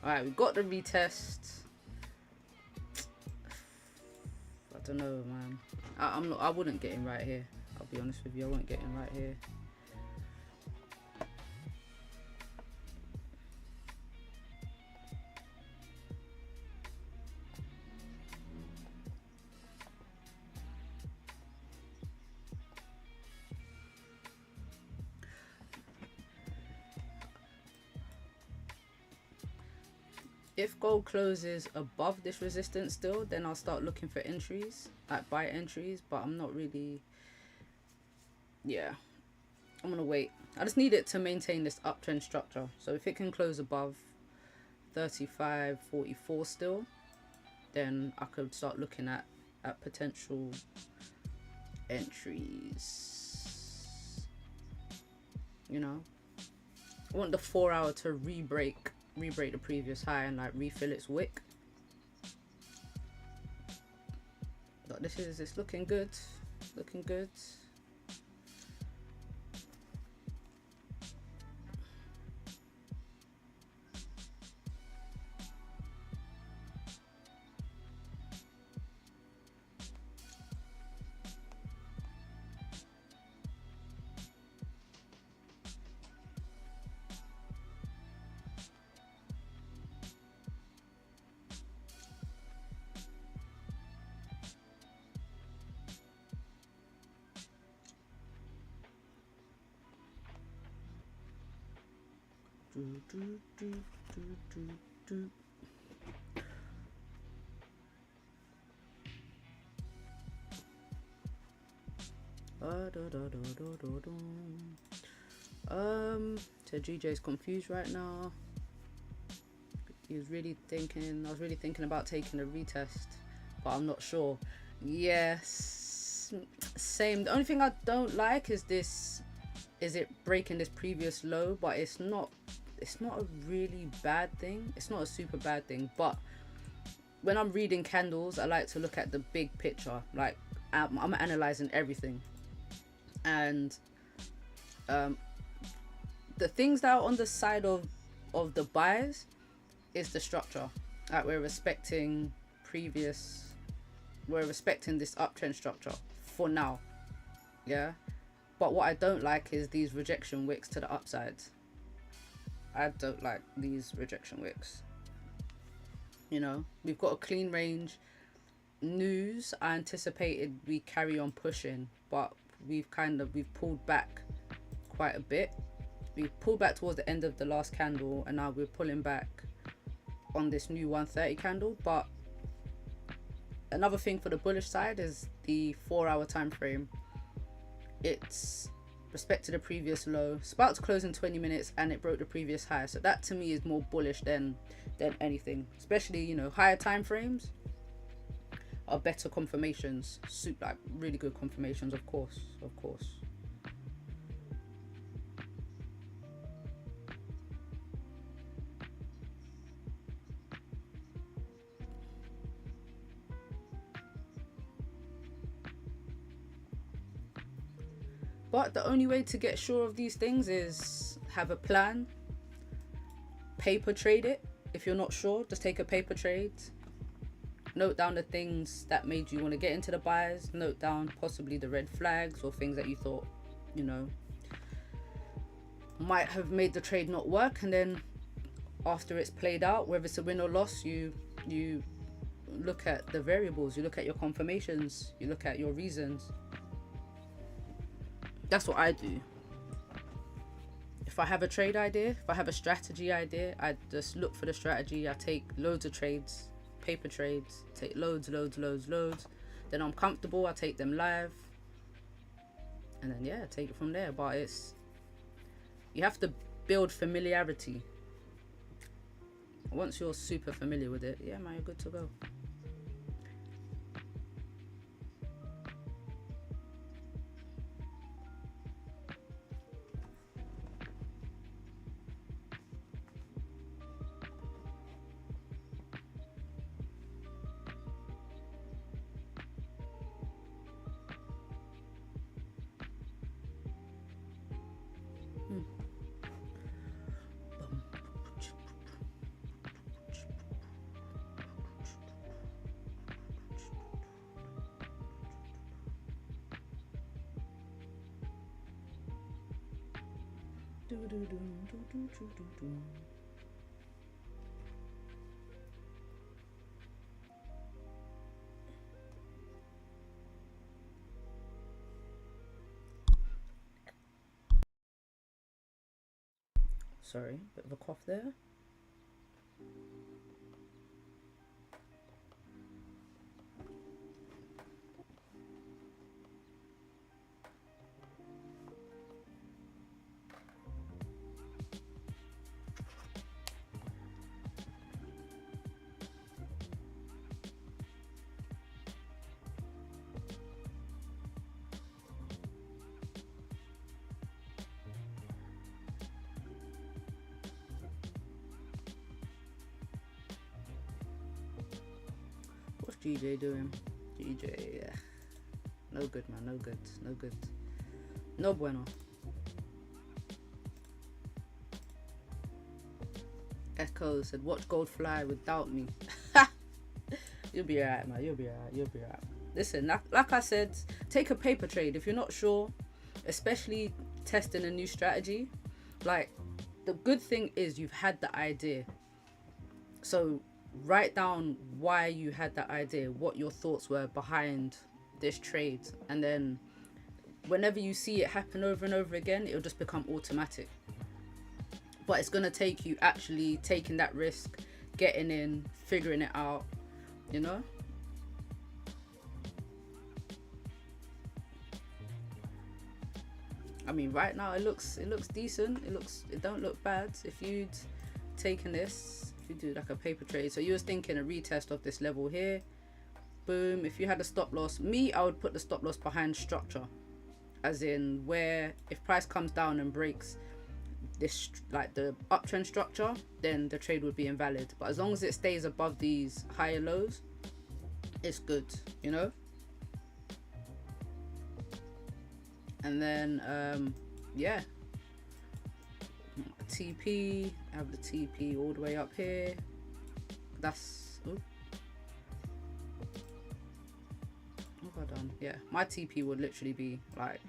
Alright, we got the retest. I don't know, man. I wouldn't get in right here. I'll be honest with you, I won't get in right here. If gold closes above this resistance still, then I'll start looking for entries, like buy entries, but I'm not really, yeah, I'm gonna wait. I just need it to maintain this uptrend structure. So if it can close above 35.44 still, then I could start looking at potential entries. You know, I want the 4 hour to re-break the previous high and like refill its wick. But it's looking good, looking good. So GJ's confused right now. He was really thinking, I was really thinking about taking a retest, but I'm not sure. Yes, same. The only thing I don't like is it breaking this previous low, but it's not a really bad thing. It's not a super bad thing, but when I'm reading candles, I like to look at the big picture. Like I'm analyzing everything, and the things that are on the side of the buys is the structure. Like we're respecting this uptrend structure for now, yeah. But what I don't like is these rejection wicks to the upside. I don't like these rejection wicks. You know, we've got a clean range. News, I anticipated we carry on pushing, but we've pulled back quite a bit. We pulled back towards the end of the last candle, and now we're pulling back on this new 130 candle. But another thing for the bullish side is the 4-hour time frame. It's respected the previous low. It's about to close in 20 minutes, and it broke the previous high. So that to me is more bullish than anything. Especially, you know, higher time frames are better confirmations. Like really good confirmations, of course. But the only way to get sure of these things is have a plan. Paper trade it. If you're not sure, just take a paper trade. Note down the things that made you want to get into the buys. Note down possibly the red flags or things that you thought, you know, might have made the trade not work. And then after it's played out, whether it's a win or loss, you look at the variables, you look at your confirmations, you look at your reasons. That's what I do. If I have a trade idea, if I have a strategy idea, I just look for the strategy. I take loads of trades, paper trades, take loads. Then I'm comfortable, I take them live, and then yeah, take it from there. But you have to build familiarity. Once you're super familiar with it, yeah man, you're good to go. Sorry, bit of a cough there. What's GJ doing? GJ, yeah. No good, man. No good. No bueno. Echo said, watch gold fly without me. You'll be alright, man. You'll be alright. Listen, like I said, take a paper trade. If you're not sure, especially testing a new strategy, like, the good thing is you've had the idea. So write down why you had that idea, what your thoughts were behind this trade, and then whenever you see it happen over and over again, it'll just become automatic. but it's gonna take you actually taking that risk, getting in, figuring it out, you know. I mean, right now it looks decent. It don't look bad. If you'd taken this, if you do like a paper trade, so you was thinking a retest of this level here, boom. If you had a stop loss, I would put the stop loss behind structure, as in where if price comes down and breaks this, like the uptrend structure, then the trade would be invalid. But as long as it stays above these higher lows, it's good, you know. And then yeah, TP, I have the TP all the way up here. That's what have I done? Yeah, my TP would literally be like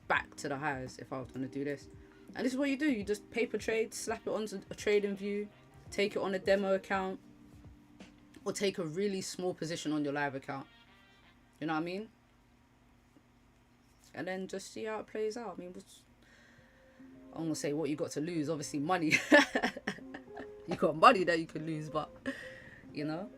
back to the highs if I was going to do this. And this is what you do. You just paper trade, slap it onto a trading view, take it on a demo account, or take a really small position on your live account. You know what I mean? And then just see how it plays out. I mean, I'm going to say what you got to lose. Obviously, money. You got money that you can lose, but, you know.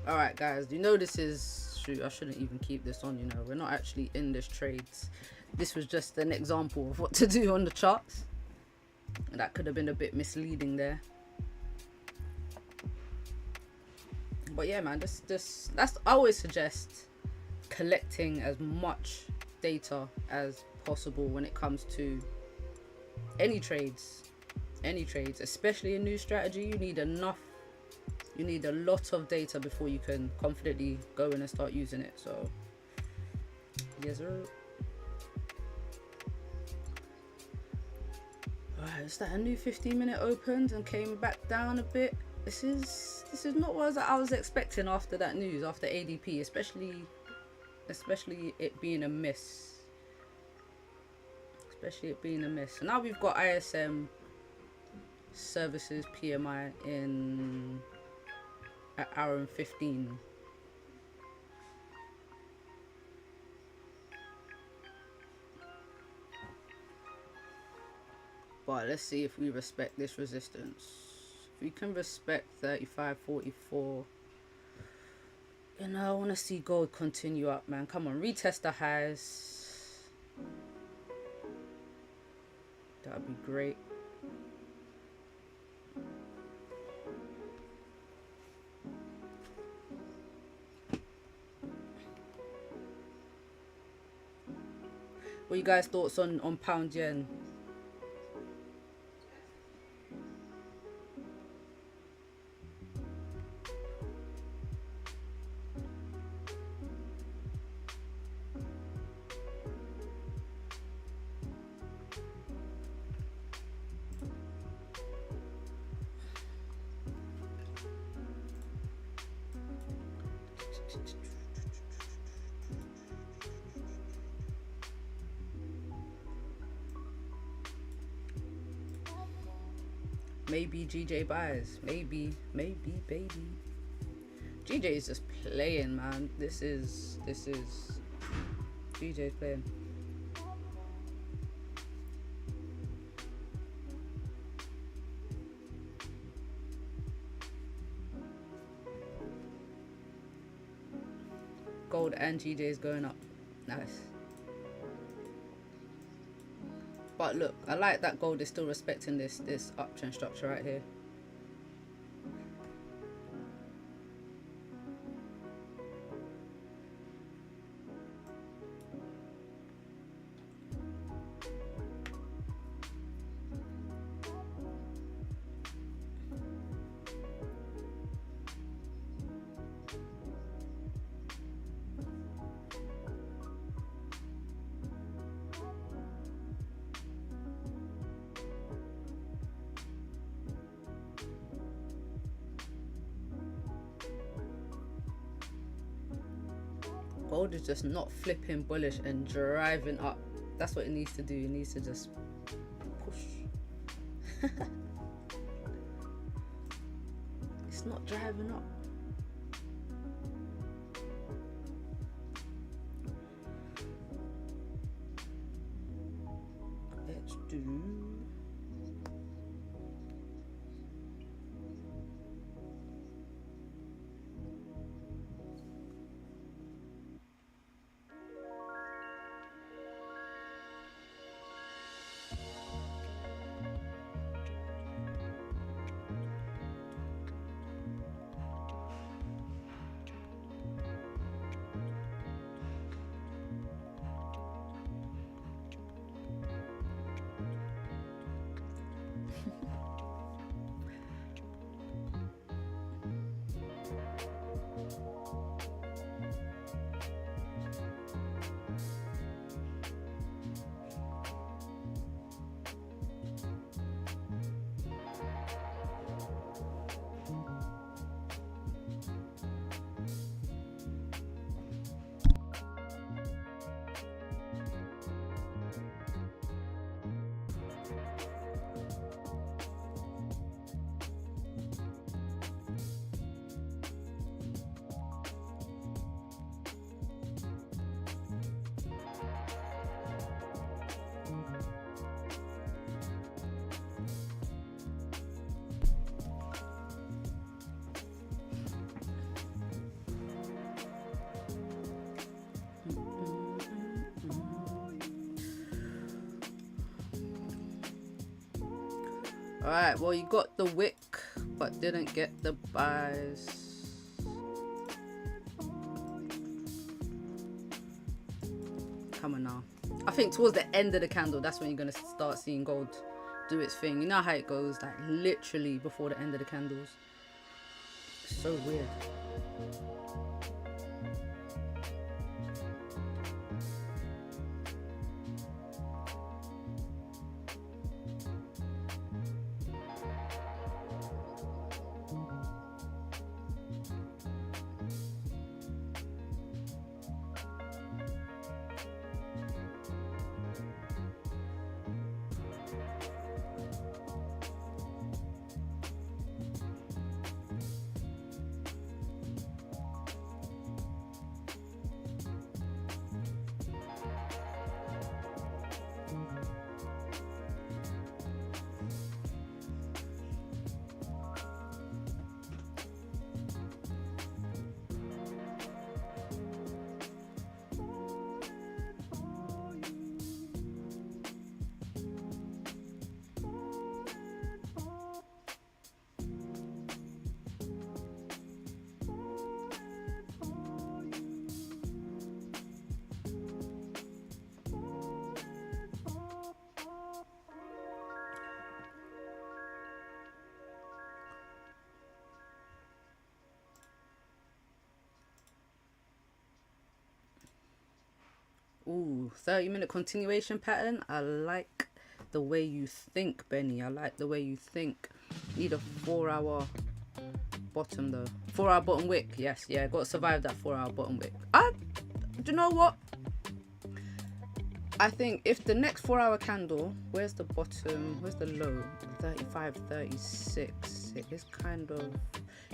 Alright guys, you know this is, shoot, I shouldn't even keep this on, you know, we're not actually in this trades. This was just an example of what to do on the charts. And that could have been a bit misleading there. But yeah man, that's I always suggest collecting as much data as possible when it comes to any trades, especially a new strategy. You need a lot of data before you can confidently go in and start using it. So yes sir. Alright, is that a new 15-minute opened and came back down a bit? This is not what I was expecting after that news, after ADP, especially it being a miss. So now we've got ISM services PMI in an hour and 15. But let's see if we respect this resistance. If we can respect 35.44, you know, I want to see gold continue up, man. Come on, retest the highs. That would be great. What are you guys' thoughts on pound yen? Maybe GJ buys. Maybe, baby. GJ is just playing, man. This is GJ's playing. Gold and GJ is going up. Nice. But look, I like that gold is still respecting this uptrend structure right here. Gold is just not flipping bullish and driving up. That's what it needs to do. It needs to just push. It's not driving up. Let's do. Alright, well, you got the wick, but didn't get the buys. Come on now. I think towards the end of the candle, that's when you're going to start seeing gold do its thing. You know how it goes, like literally before the end of the candles. So weird. Ooh, 30-minute continuation pattern. I like the way you think, Benny. I like the way you think. Need a 4-hour bottom though. 4-hour bottom wick. Yes, yeah, got to survive that 4-hour bottom wick. Do you know what? I think if the next 4 hour candle, where's the bottom, where's the low? 35, 36. It is kind of,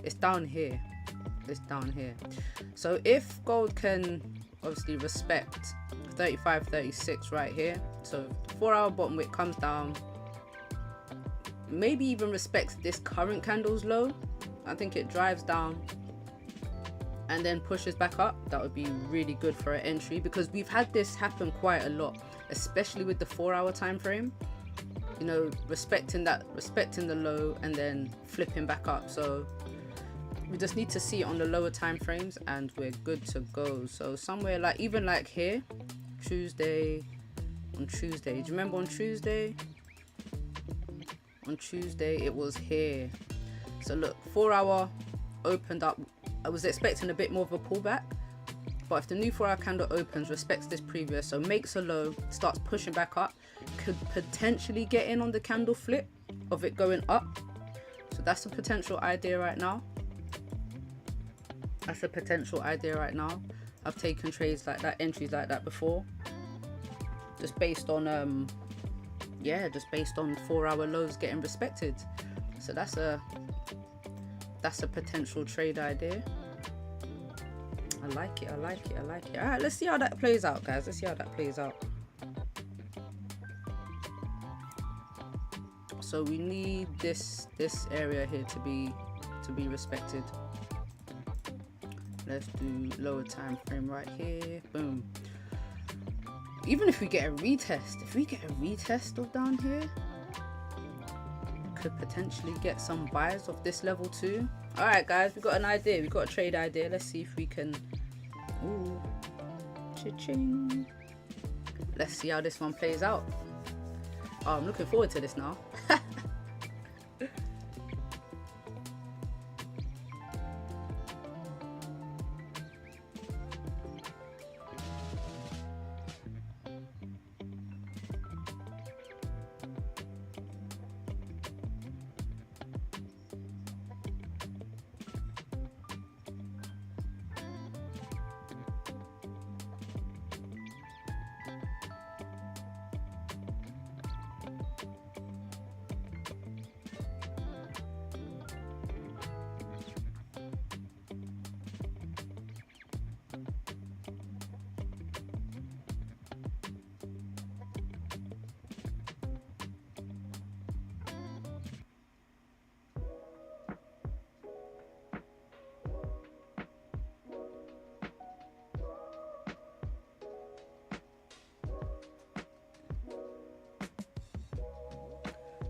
it's down here. It's down here. So if gold can obviously respect 35, 36 right here, so 4 hour bottom wick comes down, maybe even respects this current candle's low, I think it drives down and then pushes back up, that would be really good for an entry, because we've had this happen quite a lot, especially with the 4 hour time frame, you know, respecting the low and then flipping back up. So we just need to see it on the lower time frames and we're good to go. So somewhere like, even like here, Tuesday, on Tuesday, do you remember on Tuesday it was here. So look, 4 hour opened up, I was expecting a bit more of a pullback, but if the new 4 hour candle opens, respects this previous, so makes a low, starts pushing back up, could potentially get in on the candle flip of it going up. So that's a potential idea right now. That's a potential idea right now. I've taken trades like that, entries like that before, just based on just based on 4 hour lows getting respected. So that's a potential trade idea. I like it. All right, let's see how that plays out, guys. Let's see how that plays out. So we need this area here to be respected. Let's do lower time frame right here. Boom. Even if we get a retest, of down here, could potentially get some buys of this level too. All right, guys, we've got an idea. We've got a trade idea. Let's see if we can. Ooh, cha-ching. Let's see how this one plays out. Oh, I'm looking forward to this now.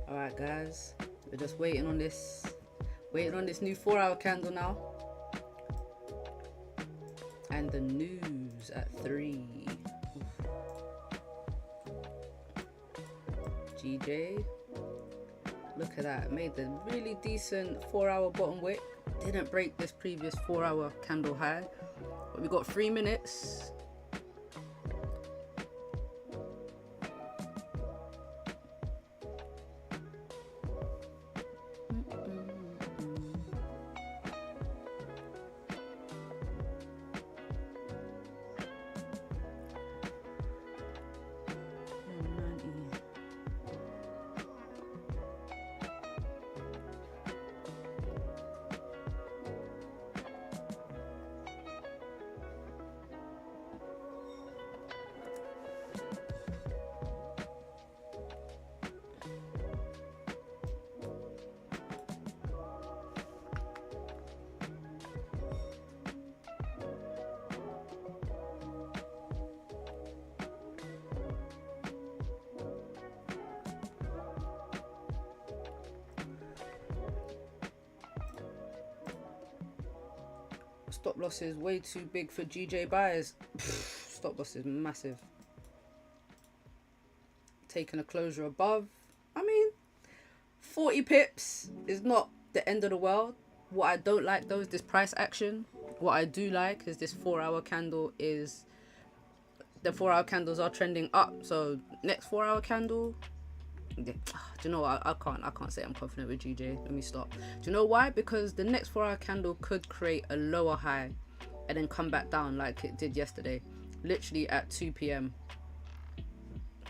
All right, guys, we're just waiting on this new 4 hour candle now, and the news at 3. GJ, look at that, made the really decent 4 hour bottom wick, didn't break this previous 4 hour candle high, but we got 3 minutes. Stop loss is way too big for GJ buyers. Stop loss is massive. Taking a closure above. I mean, 40 pips is not the end of the world. What I don't like though is this price action. What I do like is this 4 hour candle is, the 4 hour candles are trending up. So next 4 hour candle, do you know what? I can't say I'm confident with GJ. Let me stop. Do you know why? Because the next 4 hour candle could create a lower high and then come back down like it did yesterday, literally at 2 p.m.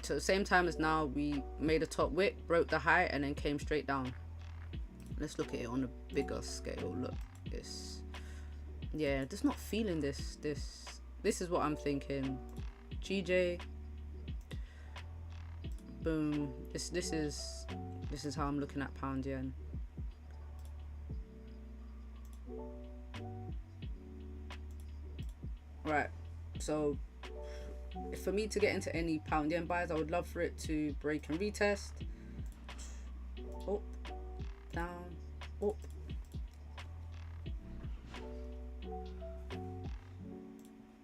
So the same time as now, we made a top wick, broke the high, and then came straight down. Let's look at it on a bigger scale. Look, it's, yeah, just not feeling this. This is what I'm thinking. GJ, boom. This is how I'm looking at pound yen. Right, so for me to get into any pound yen buys, I would love for it to break and retest. Up, down, up.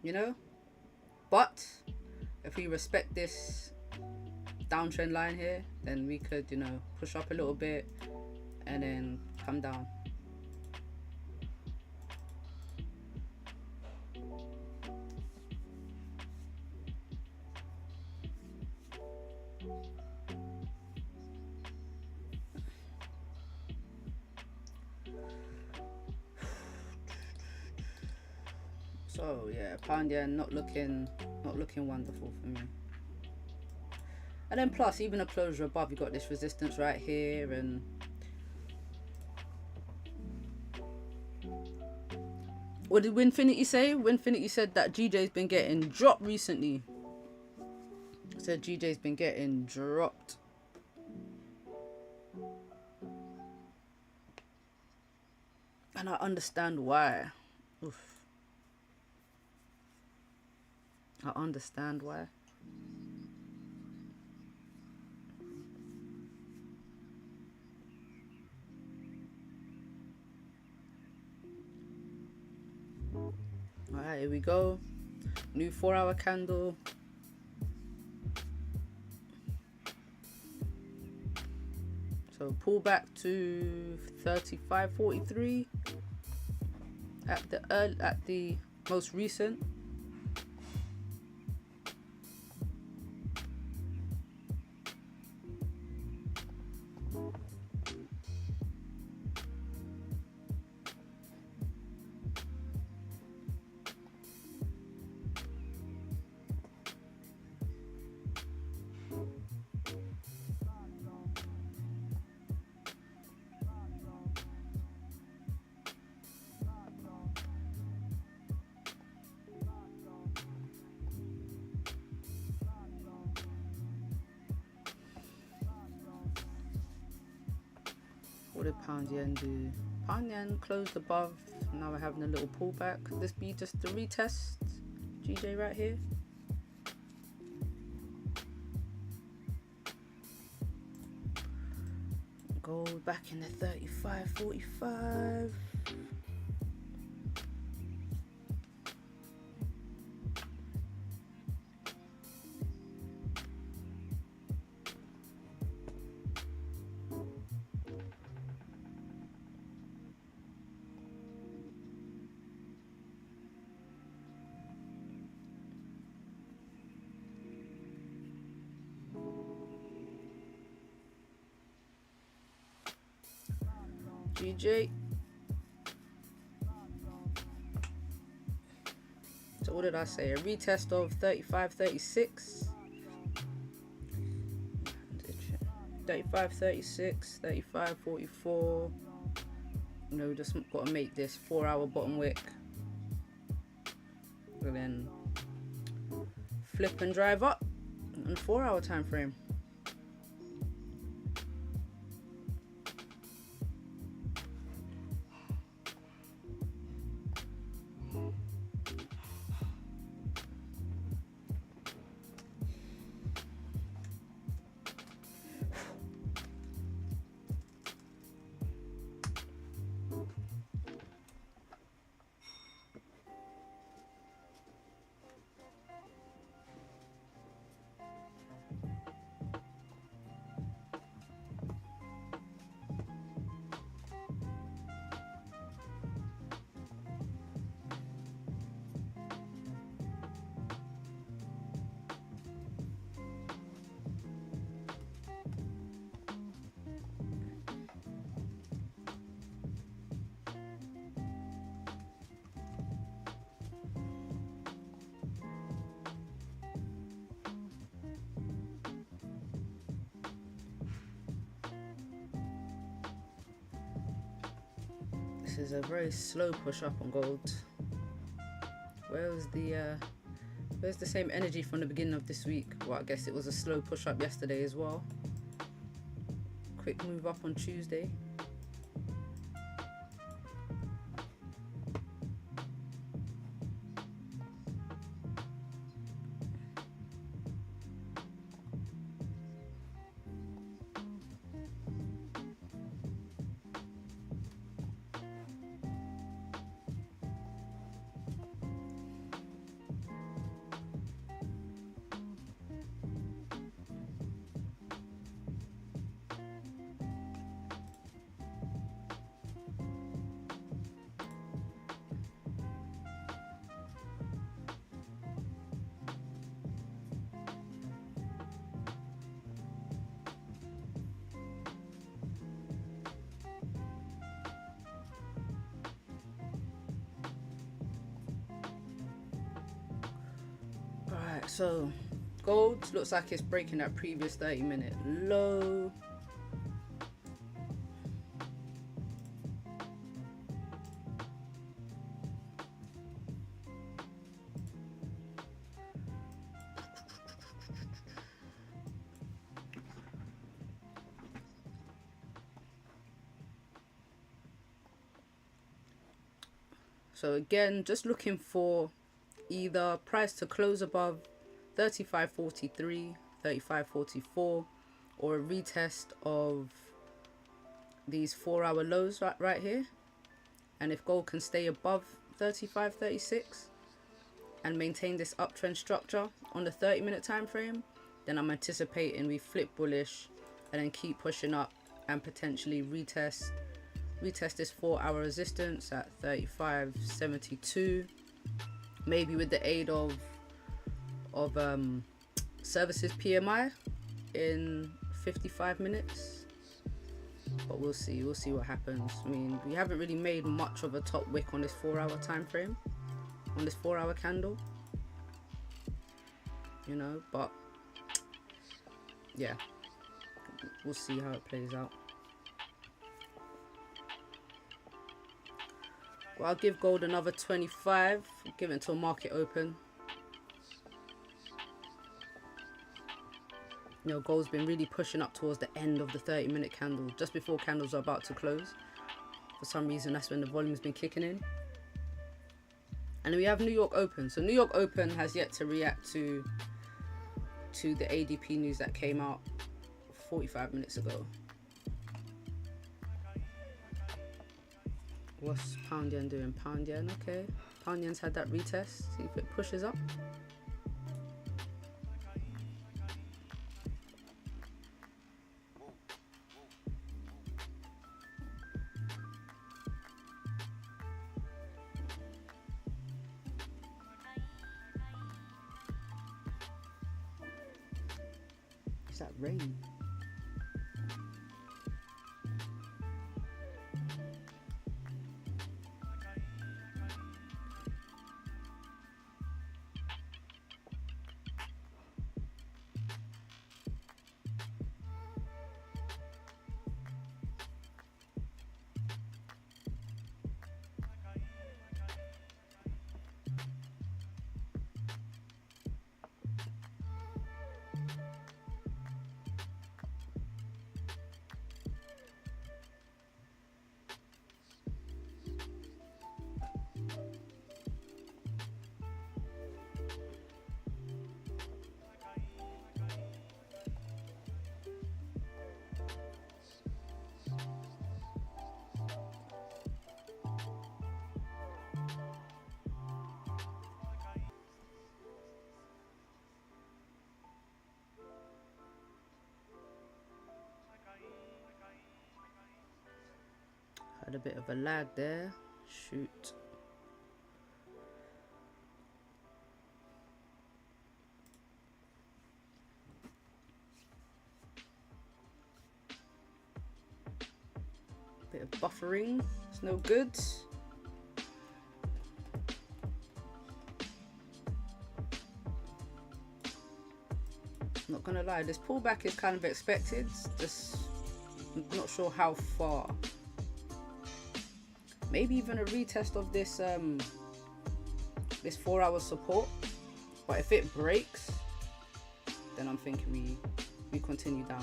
You know, but if we respect this downtrend line here, then we could, you know, push up a little bit and then come down. So yeah, pound yen not looking wonderful for me. And then plus, even a closure above, you got this resistance right here. And what did Winfinity say? Winfinity said that GJ's been getting dropped recently. Said GJ's been getting dropped. And I understand why. Oof. I understand why. Alright, here we go. New 4-hour candle. So pull back to 35.43 at the most recent. What did pound yen do? Pound yen closed above. Now we're having a little pullback. Could this be just a retest? GJ right here. Gold back in the 35.45. GJ. So what did I say? A retest of 35.36. 35.36, 35.44. You know, just got to make this 4-hour bottom wick. And then flip and drive up on 4-hour time frame. This is a very slow push up on gold. Where's the same energy from the beginning of this week? Well, I guess it was a slow push up yesterday as well. Quick move up on Tuesday. So gold looks like it's breaking that previous 30-minute low. So again, just looking for either price to close above 35.43, 35.44, or a retest of these 4-hour lows right here. And if gold can stay above 35.36 and maintain this uptrend structure on the 30-minute time frame, then I'm anticipating we flip bullish and then keep pushing up and potentially retest this 4-hour resistance at 35.72, maybe with the aid of services PMI in 55 minutes. But we'll see what happens. I mean, we haven't really made much of a top wick on this 4-hour time frame, on this 4-hour candle, you know, but yeah, we'll see how it plays out. Well, I'll give gold another 25, give it until market open. You know, gold's been really pushing up towards the end of the 30-minute candle, just before candles are about to close. For some reason, that's when the volume's been kicking in. And then we have New York Open. So New York Open has yet to react to the ADP news that came out 45 minutes ago. What's pound yen doing? Pound yen, okay. Pound yen's had that retest. See if it pushes up. Is that rain? Had a bit of a lag there. Shoot. Bit of buffering. It's no good. Not gonna lie, this pullback is kind of expected. Just I'm not sure how far. maybe even a retest of this this 4 hour support. But if it breaks, then I'm thinking we continue down.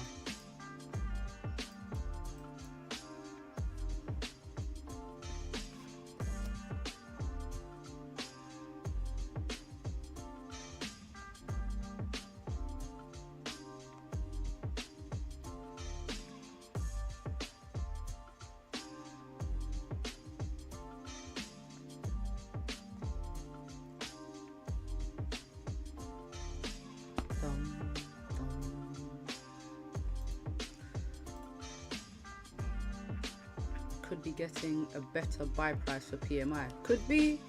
Could be getting a better buy price for PMI. Could be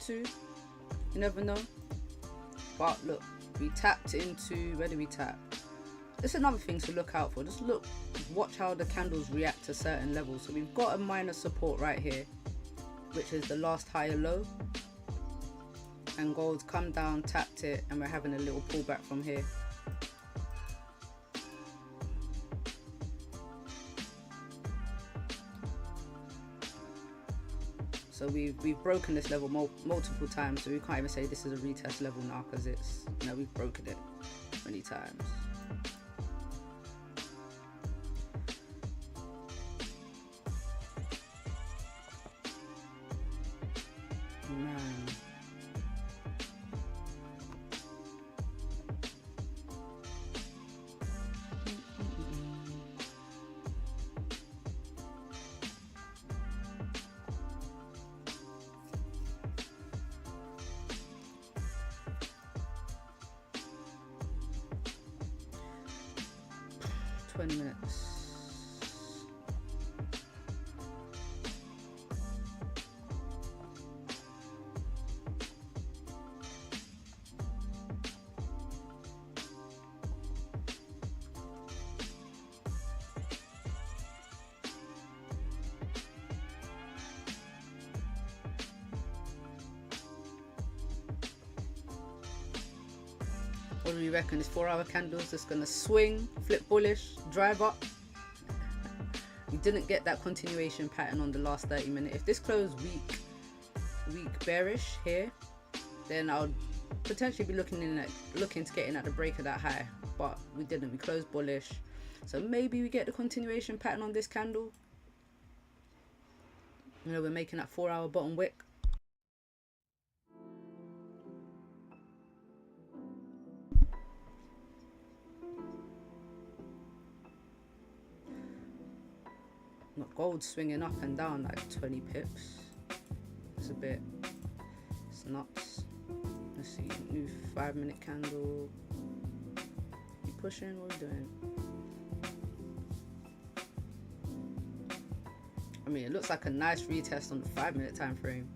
too. You never know. But look, we tapped into, where do we tap? It's another thing to look out for. Just watch how the candles react to certain levels. So we've got a minor support right here, which is the last higher low. And gold's come down, tapped it, and we're having a little pullback from here. So we've broken this level multiple times, so we can't even say this is a retest level now, because it's, you know, we've broken it many times. Man. 20 minutes. What do we reckon? This 4 hour candles just gonna swing, flip bullish, drive up. We didn't get that continuation pattern on the last 30 minutes. If this closed weak bearish here, then I'll potentially be looking to get in at the break of that high. But we didn't. We closed bullish, so maybe we get the continuation pattern on this candle. You know, we're making that 4 hour bottom wick. Not gold swinging up and down like 20 pips. It's it's nuts. Let's see, new 5 minute candle. You pushing? What are we doing? I mean, it looks like a nice retest on the 5 minute time frame.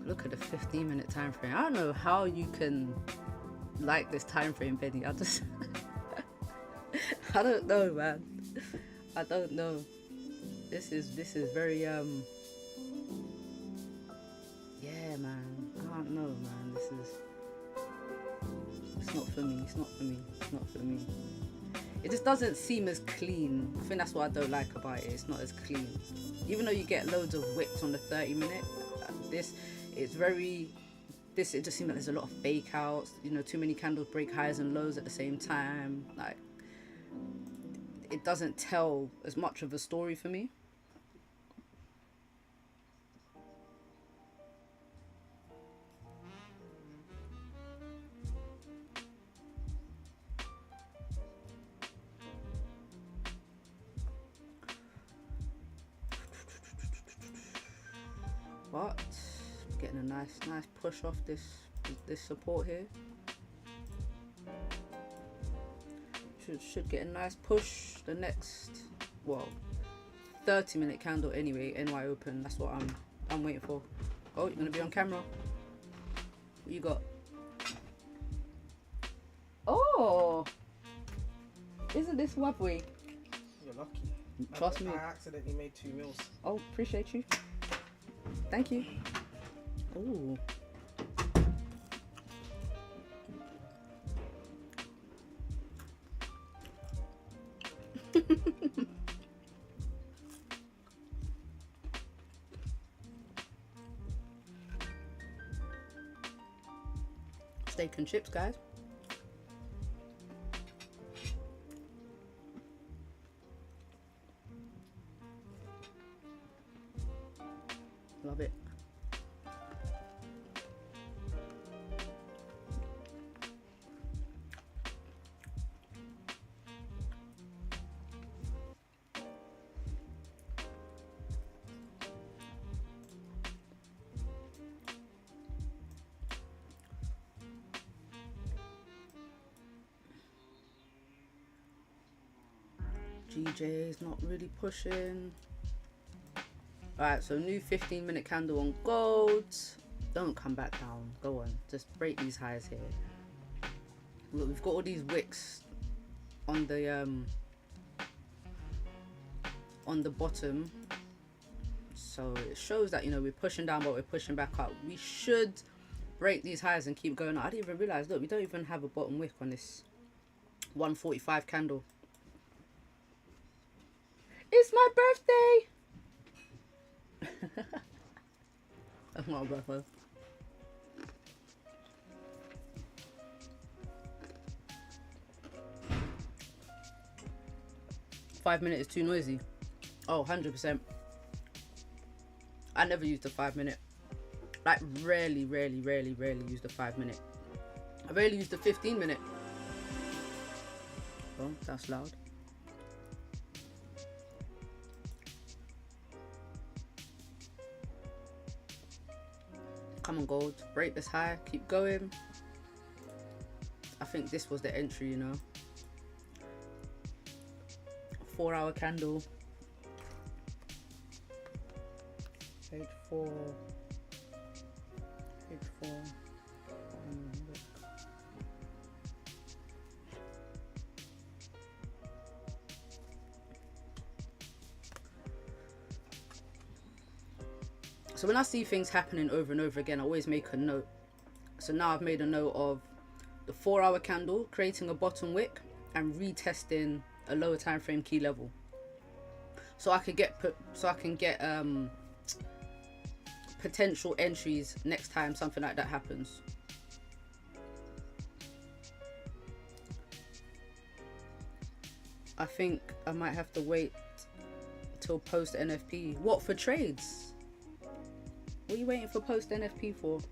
Look at the 15 minute time frame. I don't know how you can like this time frame, Benny. I just I don't know, man. I don't know. This is very yeah, man. I don't know, man. It's not for me. It's not for me. It's not for me. It just doesn't seem as clean. I think that's what I don't like about it. It's not as clean. Even though you get loads of wicks on the 30-minute, it just seems like there's a lot of fake outs. You know, too many candles break highs and lows at the same time. Like, it doesn't tell as much of a story for me. But getting a nice push off this support here. Should get a nice push the next, well, 30-minute candle anyway. NY open. That's what I'm waiting for. Oh, you're gonna be on camera. What you got? Oh, isn't this wobbly? You're lucky. Trust me. I accidentally made 2 mils. Oh, appreciate you. Thank you. Ooh. Steak and chips, guys. Love it. GJ's not really pushing. Alright, so new 15-minute candle on gold. Don't come back down. Go on. Just break these highs here. Look, we've got all these wicks on the bottom. So it shows that, you know, we're pushing down, but we're pushing back up. We should break these highs and keep going. I didn't even realize, look, we don't even have a bottom wick on this 145 candle. It's my birthday. That's my birthday. Five minutes is too noisy. Oh, 100%. I never used a 5 minute. Like, rarely use the 5 minute. I rarely use the 15 minute. Oh, that's loud. Come on, gold. Break this high. Keep going. I think this was the entry, you know. 4-hour candle. H4. So when I see things happening over and over again, I always make a note. So now I've made a note of the 4-hour candle, creating a bottom wick and retesting a lower time frame key level. So I can get potential entries next time something like that happens. I think I might have to wait till post NFP. What, for trades? What are you waiting for post NFP for?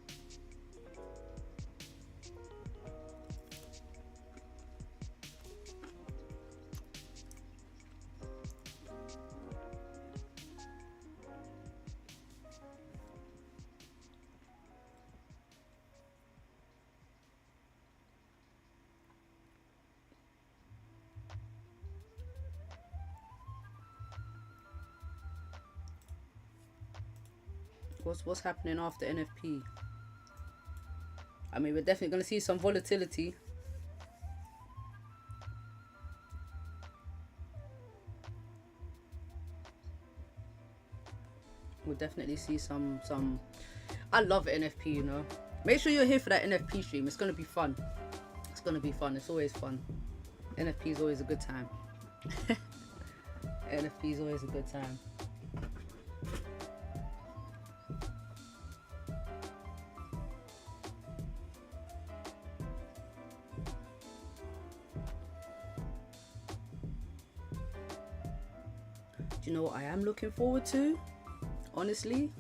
What's happening after NFP? I mean, we're definitely going to see some volatility. We'll definitely see some. I love NFP, you know. Make sure you're here for that NFP stream. It's going to be fun. It's gonna be fun. It's always fun. NFP is always a good time. NFP is always a good time. Do you know what I am looking forward to? Honestly,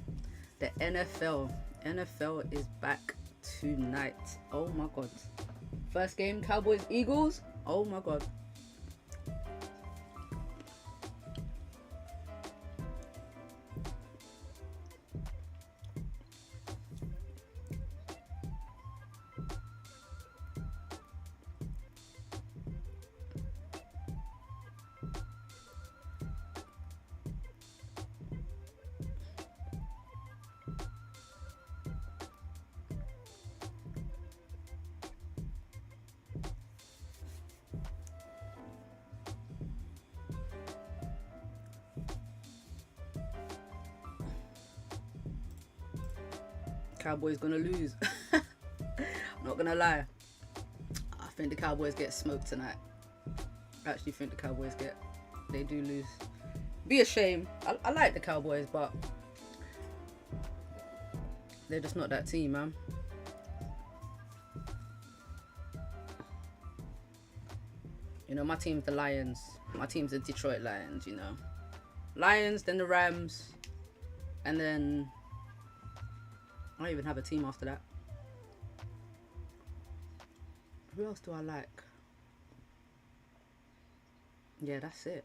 the NFL. NFL is back tonight. Oh my god. First game, Cowboys Eagles. Oh my god. Cowboys gonna lose. I'm not gonna lie. I think the Cowboys get smoked tonight. I actually think the Cowboys they do lose. Be a shame. I like the Cowboys, but they're just not that team, man. You know, my team's the Lions. My team's the Detroit Lions, you know. Lions, then the Rams, and then I don't even have a team after that. Who else do I like? Yeah, that's it.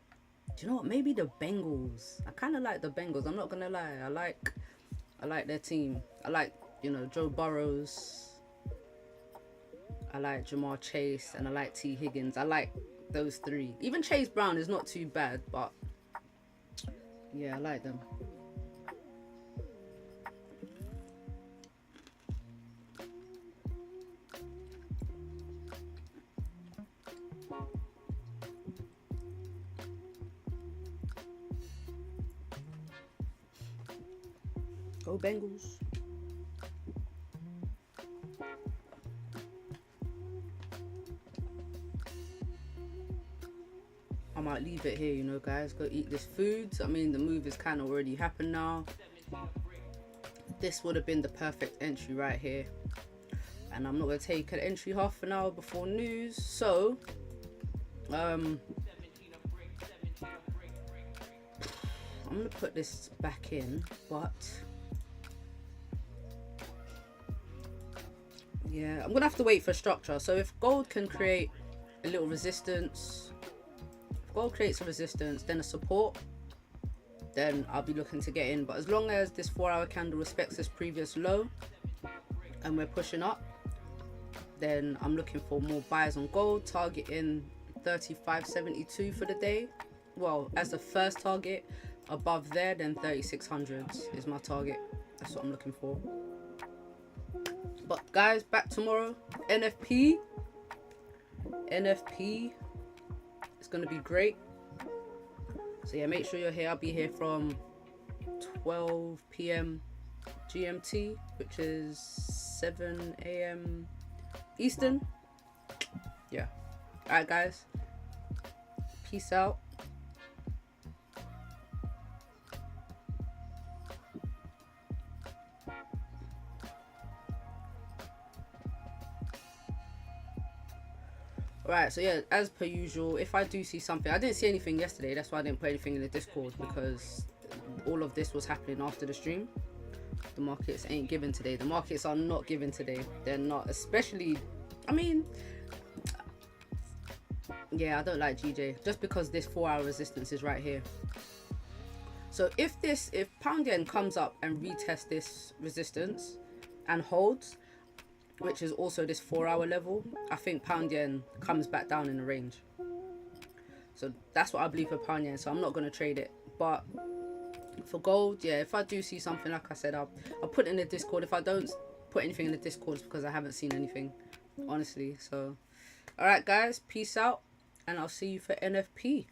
Do you know what? Maybe the Bengals. I kind of like the Bengals. I'm not gonna lie. I like their team. I like, you know, Joe Burrows. I like Jamar Chase, and I like T. Higgins. I like those three. Even Chase Brown is not too bad, but yeah, I like them. Go Bengals. I might leave it here, you know, guys. Go eat this food. I mean, the move is kind of already happened now. This would have been the perfect entry right here. And I'm not going to take an entry half an hour before news. So, I'm going to put this back in, but yeah, I'm gonna have to wait for structure. So if gold can create a little resistance, if gold creates a resistance, then a support, then I'll be looking to get in. But as long as this 4 hour candle respects this previous low and we're pushing up, then I'm looking for more buys on gold, targeting 35.72 for the day. Well, as the first target. Above there, then 3600s is my target. That's what I'm looking for. But guys, back tomorrow. NFP is going to be great. So yeah, make sure you're here. I'll be here from 12 p.m. GMT, which is 7 a.m. Eastern. Yeah. Alright guys, peace out. Right, so yeah, as per usual, if I do see something, I didn't see anything yesterday, that's why I didn't put anything in the Discord, because all of this was happening after the stream. The markets ain't given today. The markets are not given today. They're not, especially, I mean, yeah, I don't like GJ, just because this 4 hour resistance is right here. So if pound yen comes up and retests this resistance and holds, which is also this 4 hour level, I think pound yen comes back down in the range. So that's what I believe for pound yen. So I'm not going to trade it. But for gold, yeah, if I do see something, like I said, I'll put it in the Discord. If I don't put anything in the Discord, it's because I haven't seen anything, honestly. So, alright guys, peace out, and I'll see you for NFP.